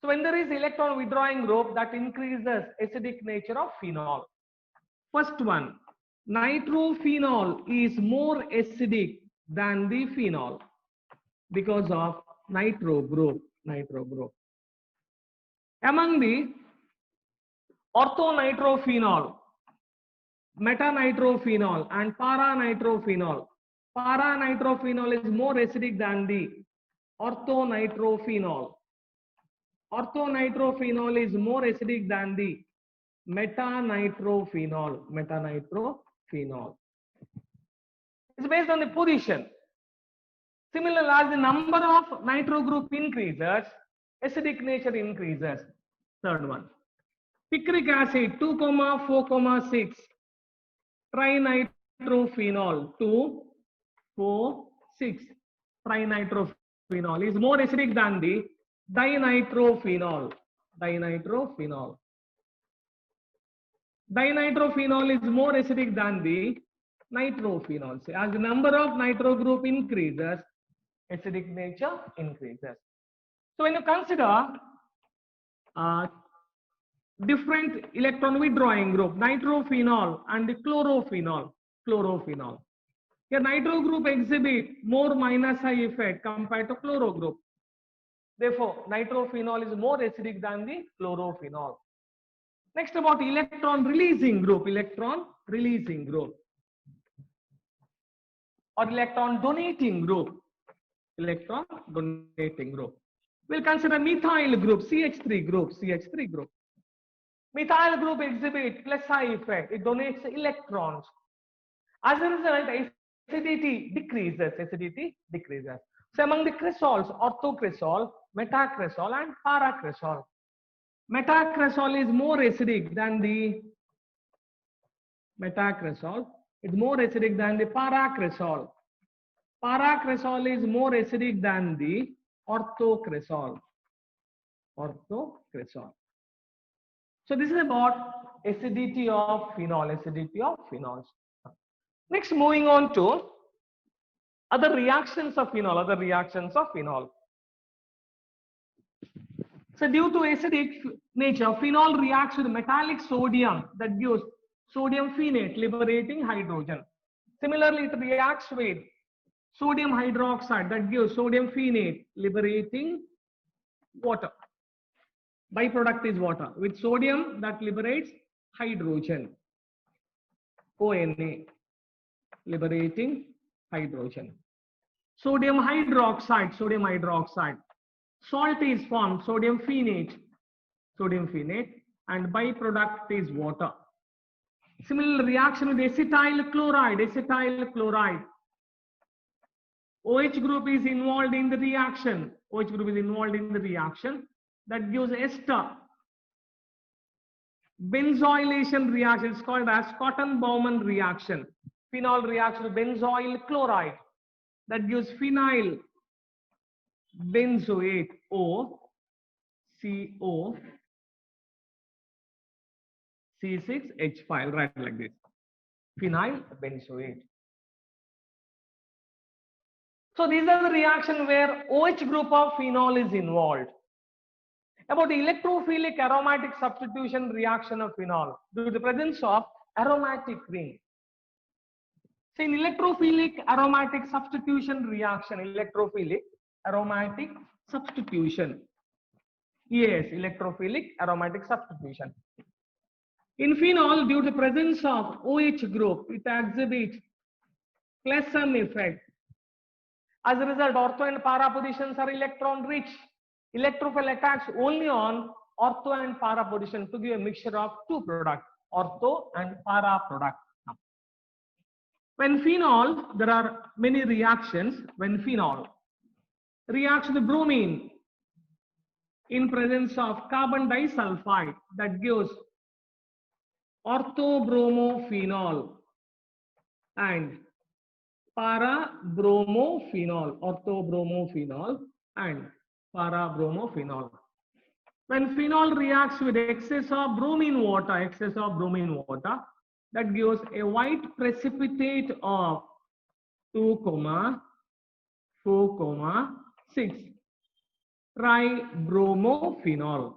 So when there is electron withdrawing group, that increases acidic nature of phenol. First one, nitrophenol is more acidic than the phenol because of nitro group. Among the orthonitrophenol, metanitrophenol and paranitrophenol, paranitrophenol is more acidic than the orthonitrophenol. Orthonitrophenol is more acidic than the metanitrophenol. Metanitrophenol. It's based on the position. Similarly, as the number of nitro group increases, acidic nature increases. Third one. Picric acid 2, 4, 6. Trinitrophenol 2, 4, 6. Trinitrophenol is more acidic than the dinitrophenol. Dinitrophenol. Dinitrophenol is more acidic than the nitrophenol. So as the number of nitro group increases, acidic nature increases. So when you consider different electron withdrawing group, nitrophenol and the chlorophenol. Here nitro group exhibit more minus I effect compared to chloro group. Therefore, nitrophenol is more acidic than the chlorophenol. Next, about electron releasing group or electron donating group. We'll consider methyl group, CH3 group. Methyl group exhibit plus I effect. It donates electrons. As a result, acidity decreases. So among the cresols, orthocresol, metacresol and paracresol. Metacresol is more acidic than the paracresol. Paracresol is more acidic than the orthocresol. So this is about acidity of phenols. Next, moving on to other reactions of phenol. So due to acidic nature, phenol reacts with metallic sodium that gives sodium phenate, liberating hydrogen. Similarly, it reacts with sodium hydroxide that gives sodium phenate, liberating water. Byproduct is water. With sodium that liberates hydrogen, ONA, liberating hydrogen. Sodium hydroxide. Salt is formed, sodium phenate, and byproduct is water. Similar reaction with acetyl chloride. OH group is involved in the reaction. That gives ester. Benzylation reaction is called as Cotton-Bowman reaction. Phenol reacts with benzoyl chloride. That gives phenyl benzoate, O, CO, C6H5, right, like this. Phenyl benzoate. So these are the reactions where OH group of phenol is involved. About the electrophilic aromatic substitution reaction of phenol due to the presence of aromatic ring. So in electrophilic aromatic substitution reaction, electrophilic aromatic substitution. Yes, electrophilic aromatic substitution. In phenol, due to the presence of OH group, it exhibits Claisen effect. As a result, ortho and para positions are electron rich. Electrophile attacks only on ortho and para position to give a mixture of two products, ortho and para product. When phenol, there are many reactions. When phenol reacts with bromine in presence of carbon disulfide, that gives orthobromophenol and para-bromophenol, orthobromophenol and para-bromophenol. When phenol reacts with excess of bromine water, that gives a white precipitate of 2, 4, 6 tribromophenol.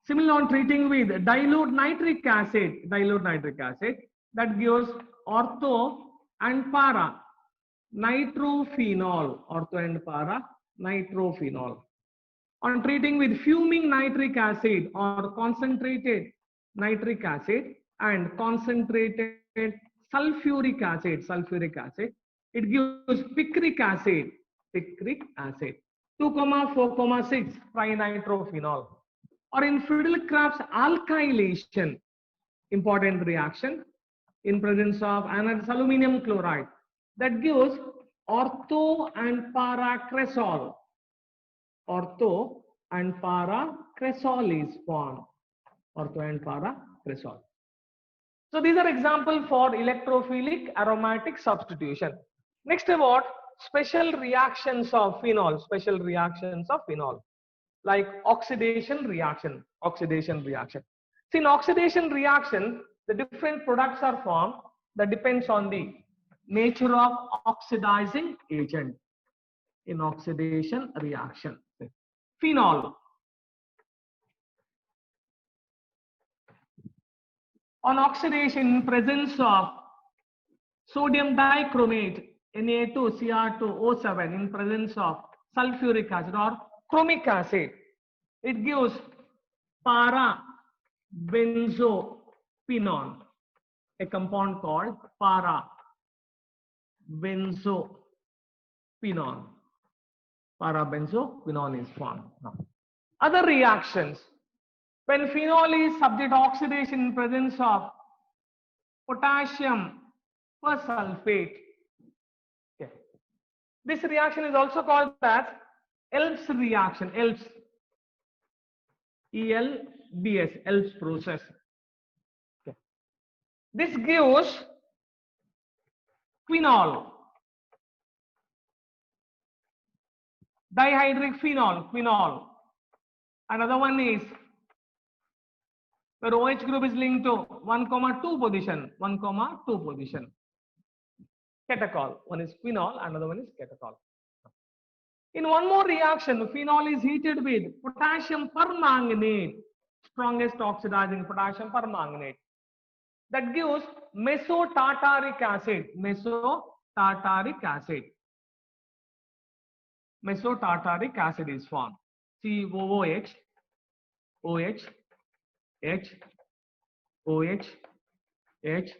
Similar on treating with dilute nitric acid, that gives ortho and para nitrophenol, On treating with fuming nitric acid or concentrated nitric acid and concentrated sulfuric acid, it gives picric acid, 2,4,6 trinitrophenol. Or in Friedel-Crafts alkylation, important reaction in presence of anhydrous aluminum chloride, that gives ortho and paracresol. Ortho and paracresol is formed. Ortho and paracresol. So these are examples for electrophilic aromatic substitution. Next, about special reactions of phenol. Special reactions of phenol, like oxidation reaction. Oxidation reaction. See, in oxidation reaction, the different products are formed. That depends on the nature of oxidizing agent. In oxidation reaction, phenol. On oxidation, in presence of sodium dichromate, Na2Cr2O7, in presence of sulfuric acid or chromic acid, it gives para-benzoquinone, a compound called para-benzoquinone. Para-benzoquinone is formed. Other reactions, when phenol is subject to oxidation in presence of potassium persulfate, okay, this reaction is also called as ELBS reaction. ELBS, ELBS, ELBS process. Okay. This gives quinol, dihydric quinol. Another one is where OH group is linked to 1,2 position, catechol. One is phenol, another one is catechol. In one more reaction, phenol is heated with potassium permanganate, strongest oxidizing potassium permanganate. That gives mesotartaric acid. Mesotartaric acid is formed. COOH, OH, H, OH, H,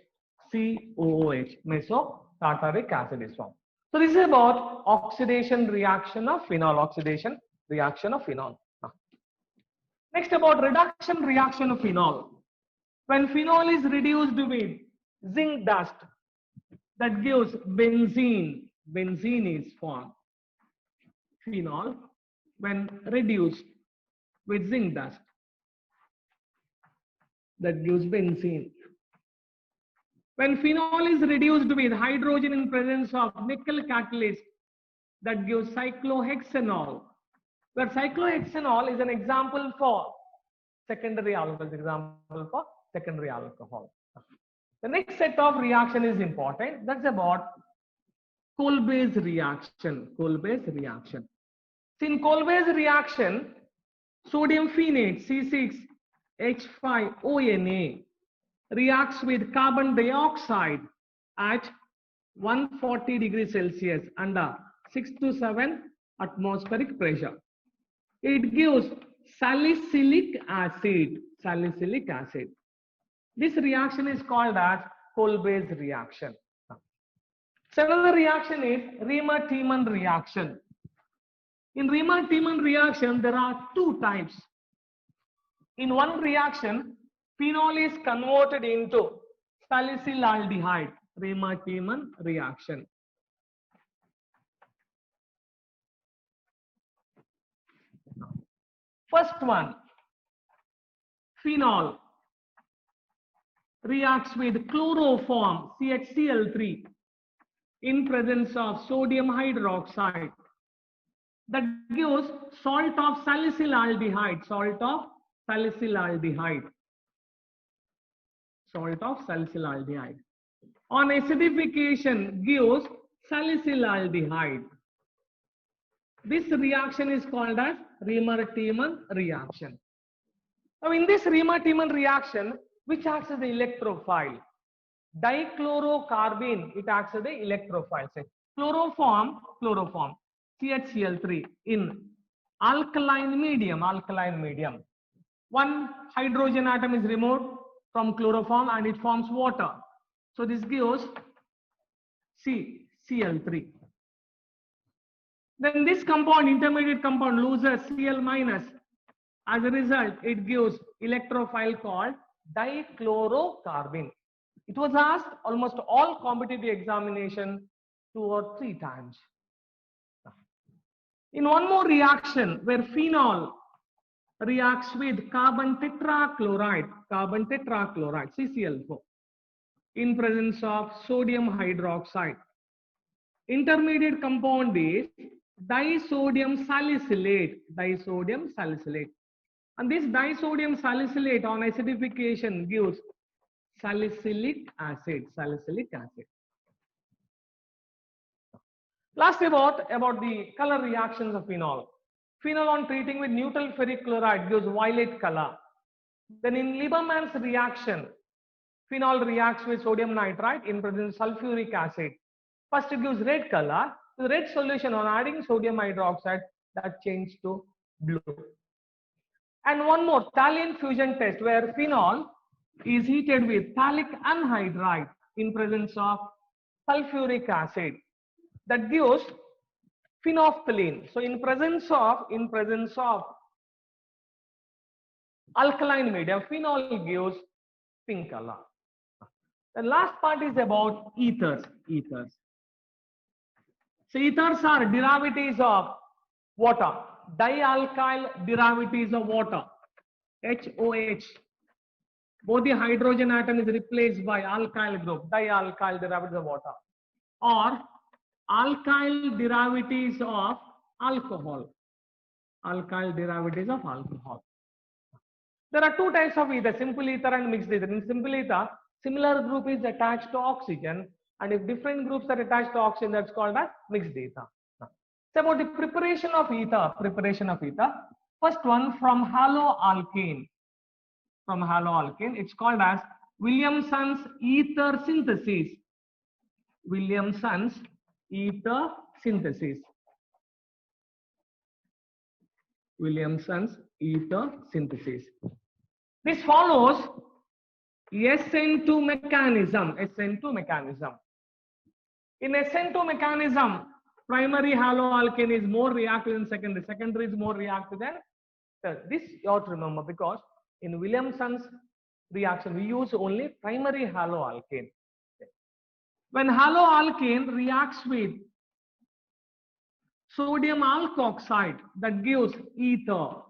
COOH. Mesotartaric acid is formed. So this is about oxidation reaction of phenol. Oxidation reaction of phenol. Next, about reduction reaction of phenol. When phenol is reduced with zinc dust, that gives benzene. Benzene is formed. Phenol, when reduced with zinc dust, that gives benzene. When phenol is reduced with hydrogen in presence of nickel catalyst, that gives cyclohexanol. Where cyclohexanol is an example for secondary alcohol. The next set of reaction is important. That's about Kolbe's reaction. In Kolbe's reaction, sodium phenate C6H5ONA reacts with carbon dioxide at 140 degrees Celsius under 6 to 7 atmospheric pressure. It gives salicylic acid. This reaction is called as Kolbe's reaction. So another reaction is Riemann-Tiemann reaction. In Riemann-Tiemann reaction, there are two types. In one reaction, phenol is converted into salicylaldehyde. Riemann-Tiemann reaction. First one, phenol reacts with chloroform CHCl3 in presence of sodium hydroxide. That gives salt of salicylaldehyde. On acidification, gives salicylaldehyde. This reaction is called as Riemann-Tiemann reaction. Now, in this Riemann-Tiemann reaction, which acts as the electrophile? Dichlorocarbene, it acts as the electrophile. Say, chloroform, CHCl3 in alkaline medium, alkaline medium. One hydrogen atom is removed from chloroform and it forms water. So this gives Cl3. Then this compound, intermediate compound, loses Cl minus. As a result, it gives electrophile called dichlorocarbon. It was asked almost all competitive examination 2 or 3 times. In one more reaction where phenol reacts with carbon tetrachloride, CCl4, in presence of sodium hydroxide. Intermediate compound is disodium salicylate, and this disodium salicylate on acidification gives salicylic acid, Last about the color reactions of phenol. Phenol on treating with neutral ferric chloride gives violet color. Then in Lieberman's reaction, phenol reacts with sodium nitrite in presence of sulfuric acid. First it gives red color. The red solution on adding sodium hydroxide, that changed to blue. And one more Thalian fusion test where phenol is heated with phthalic anhydride in presence of sulfuric acid, that gives phenolphthalein. So in presence of alkaline medium, phenol gives pink color. The last part is about ethers. So ethers are derivatives of water, dialkyl derivatives of water, HOH. Both the hydrogen atom is replaced by alkyl group, dialkyl derivatives of water, or alkyl derivatives of alcohol. There are 2 types of ether, simple ether and mixed ether. In simple ether, similar group is attached to oxygen, and if different groups are attached to oxygen, that's called as mixed ether. So about the preparation of ether. First one, from haloalkane. It's called as Williamson's ether synthesis. This follows SN2 mechanism. In SN2 mechanism, primary haloalkane is more reactive than secondary. Secondary is more reactive than third. This you have to remember, because in Williamson's reaction, we use only primary haloalkane. When haloalkane reacts with sodium alkoxide, that gives ether.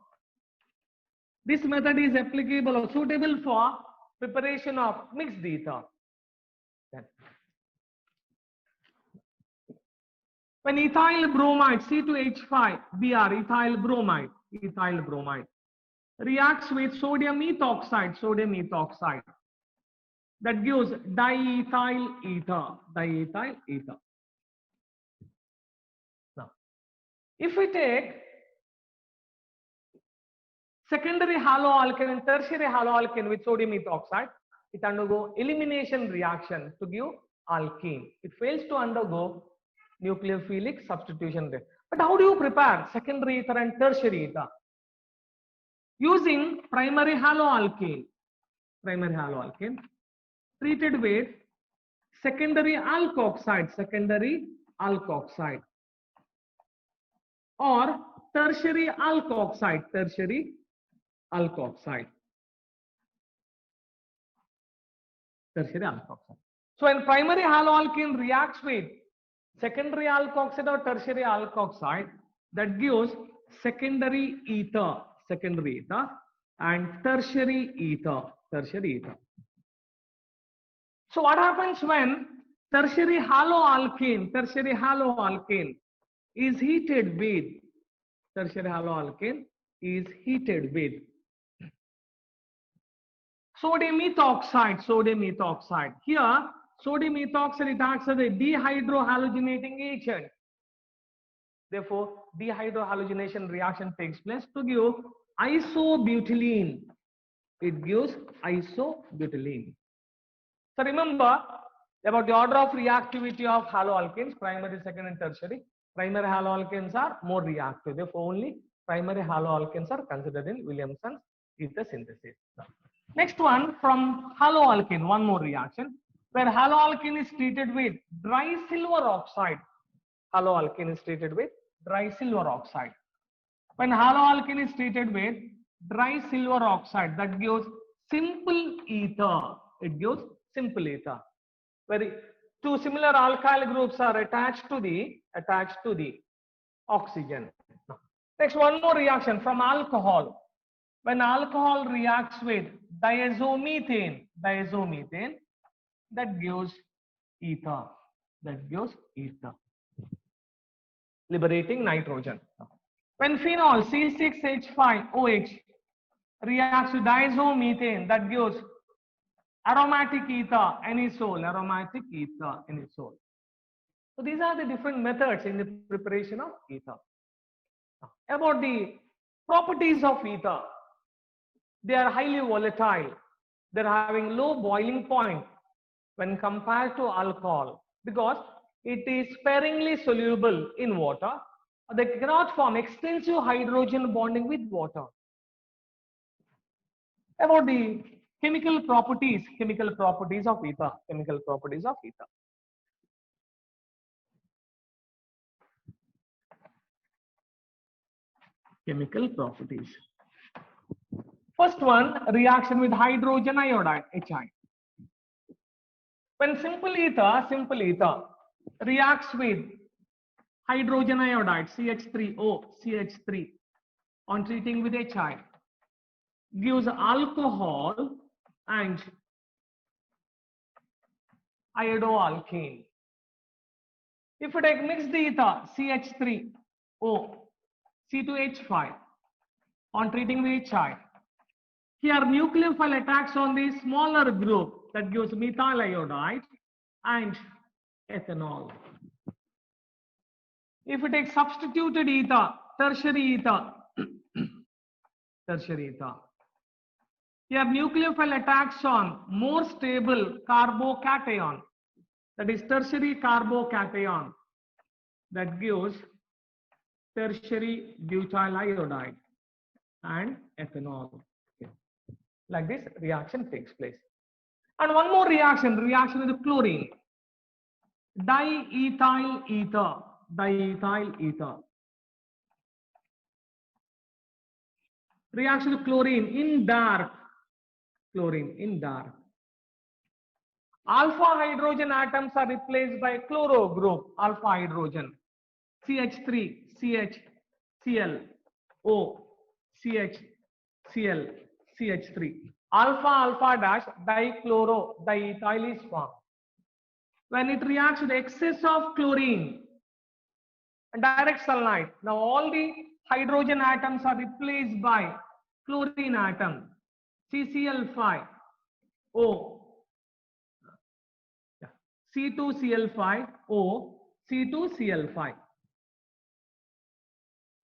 This method is applicable or suitable for preparation of mixed ether. When ethyl bromide, C2H5Br, ethyl bromide, reacts with sodium ethoxide, that gives diethyl ether. Now, if we take secondary haloalkane and tertiary haloalkane with sodium ethoxide, it undergo elimination reaction to give alkene. It fails to undergo nucleophilic substitution rate. But how do you prepare secondary ether and tertiary ether? Using primary haloalkane treated with secondary alkoxide, or tertiary alkoxide. So when primary haloalkane reacts with secondary alkoxide or tertiary alkoxide, that gives secondary ether and tertiary ether. So what happens when tertiary haloalkane is heated with sodium ethoxide. Here sodium ethoxide, it acts as a dehydrohalogenating agent. Therefore, dehydrohalogenation reaction takes place to give isobutylene. It gives isobutylene. So remember about the order of reactivity of haloalkanes, primary, second and tertiary. Primary haloalkanes are more reactive, therefore only Primary haloalkanes are considered in Williamson's ether synthesis. Next one from haloalkane, one more reaction where haloalkane is treated with dry silver oxide. Haloalkane is treated with dry silver oxide. When haloalkane is treated with dry silver oxide, that gives simple ether. It gives simple ether. Where two similar alkyl groups are attached to the oxygen. Next, one more reaction from alcohol. When alcohol reacts with diazomethane, that gives ether. Liberating nitrogen. When phenol C6H5OH reacts with diazomethane, that gives aromatic ether, anisole. So these are the different methods in the preparation of ether. About the properties of ether, they are highly volatile. They are having low boiling point when compared to alcohol because it is sparingly soluble in water. They cannot form extensive hydrogen bonding with water. About the chemical properties of ether. Chemical properties. First one, reaction with hydrogen iodide, HI. When simple ether reacts with hydrogen iodide, CH3O, on treating with HI, gives alcohol and iodoalkane. If you take mixed ether, CH3O, C2H5, on treating with HI, here nucleophile attacks on the smaller group that gives methyl iodide and ethanol. If you take substituted ether, tertiary ether, here nucleophile attacks on more stable carbocation, that is tertiary carbocation, that gives tertiary butyl iodide and ethanol. Okay. Like this reaction takes place. And one more reaction with chlorine. Diethyl ether. Reaction with chlorine in dark. Alpha hydrogen atoms are replaced by chloro group, alpha hydrogen. CH3, CH, O, CH, CH3. Alpha dash diethyl is formed. When it reacts with excess of chlorine, direct sunlight, now all the hydrogen atoms are replaced by chlorine atom, CCl5, O, C2Cl5, O, C2Cl5.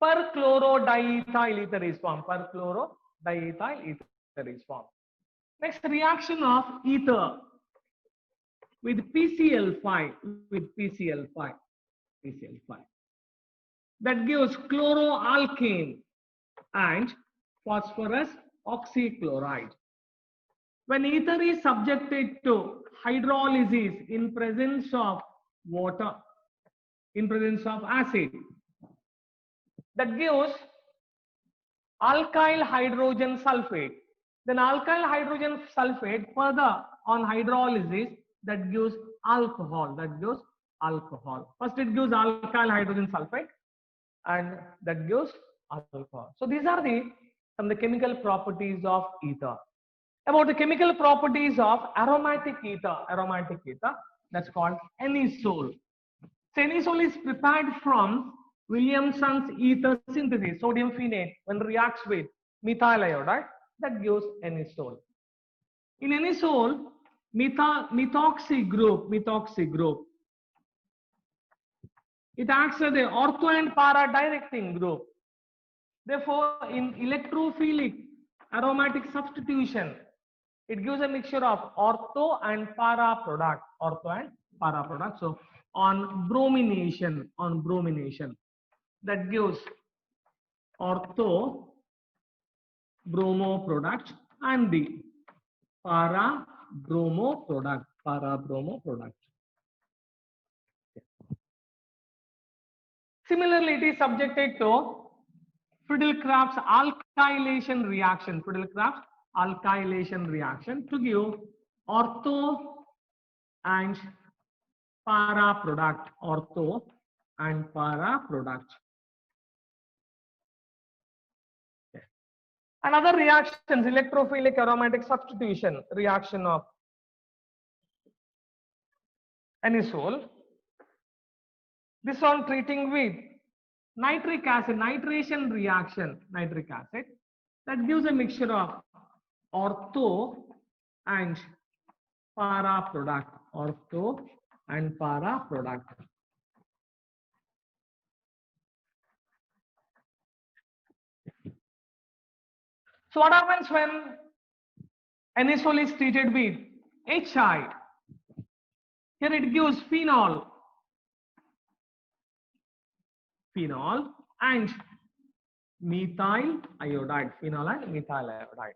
Perchlorodiethyl ether is formed. Next reaction of ether with PCl5, that gives chloroalkane and phosphorus oxychloride. When ether is subjected to hydrolysis in presence of water, in presence of acid, that gives alkyl hydrogen sulfate. Then alkyl hydrogen sulfate further on hydrolysis, that gives alcohol. First it gives alkyl hydrogen sulfate and that gives alcohol. So these are some of the chemical properties of ether. About the chemical properties of aromatic ether, that's called anisole. So anisole is prepared from Williamson's ether synthesis, sodium phenate, when reacts with methyl iodide, that gives anisole. In anisole, methoxy group, it acts as the ortho and para directing group. Therefore, in electrophilic aromatic substitution, it gives a mixture of ortho and para product. So on bromination, that gives ortho bromo product and the para bromo product. Similarly, it is subjected to Friedel-Crafts alkylation reaction. Friedel-Crafts alkylation reaction to give ortho and para product. Ortho and para product. And other reactions, electrophilic aromatic substitution reaction of anisole. This one treating with nitric acid, nitration reaction, nitric acid, that gives a mixture of ortho and para product. Ortho and para product. So what happens when anisole is treated with HI? Here it gives phenol and methyl iodide. Phenol and methyl iodide.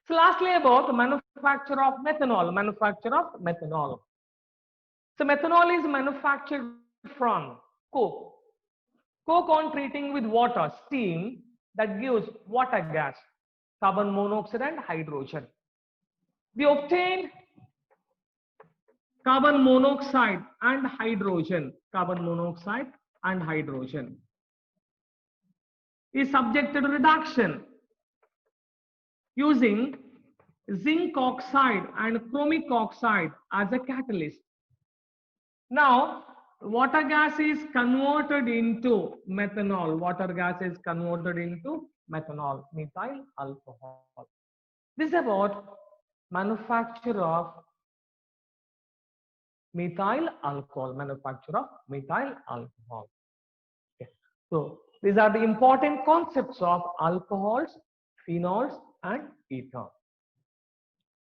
So lastly, about the manufacture of methanol. So methanol is manufactured from coke. Coke on treating with water, steam, that gives water gas, carbon monoxide and hydrogen. We obtain carbon monoxide and hydrogen. Is subjected to reduction using zinc oxide and chromic oxide as a catalyst. Now, water gas is converted into methanol. Methyl alcohol. This is about manufacture of methyl alcohol. Okay. So these are the important concepts of alcohols, phenols, and ether.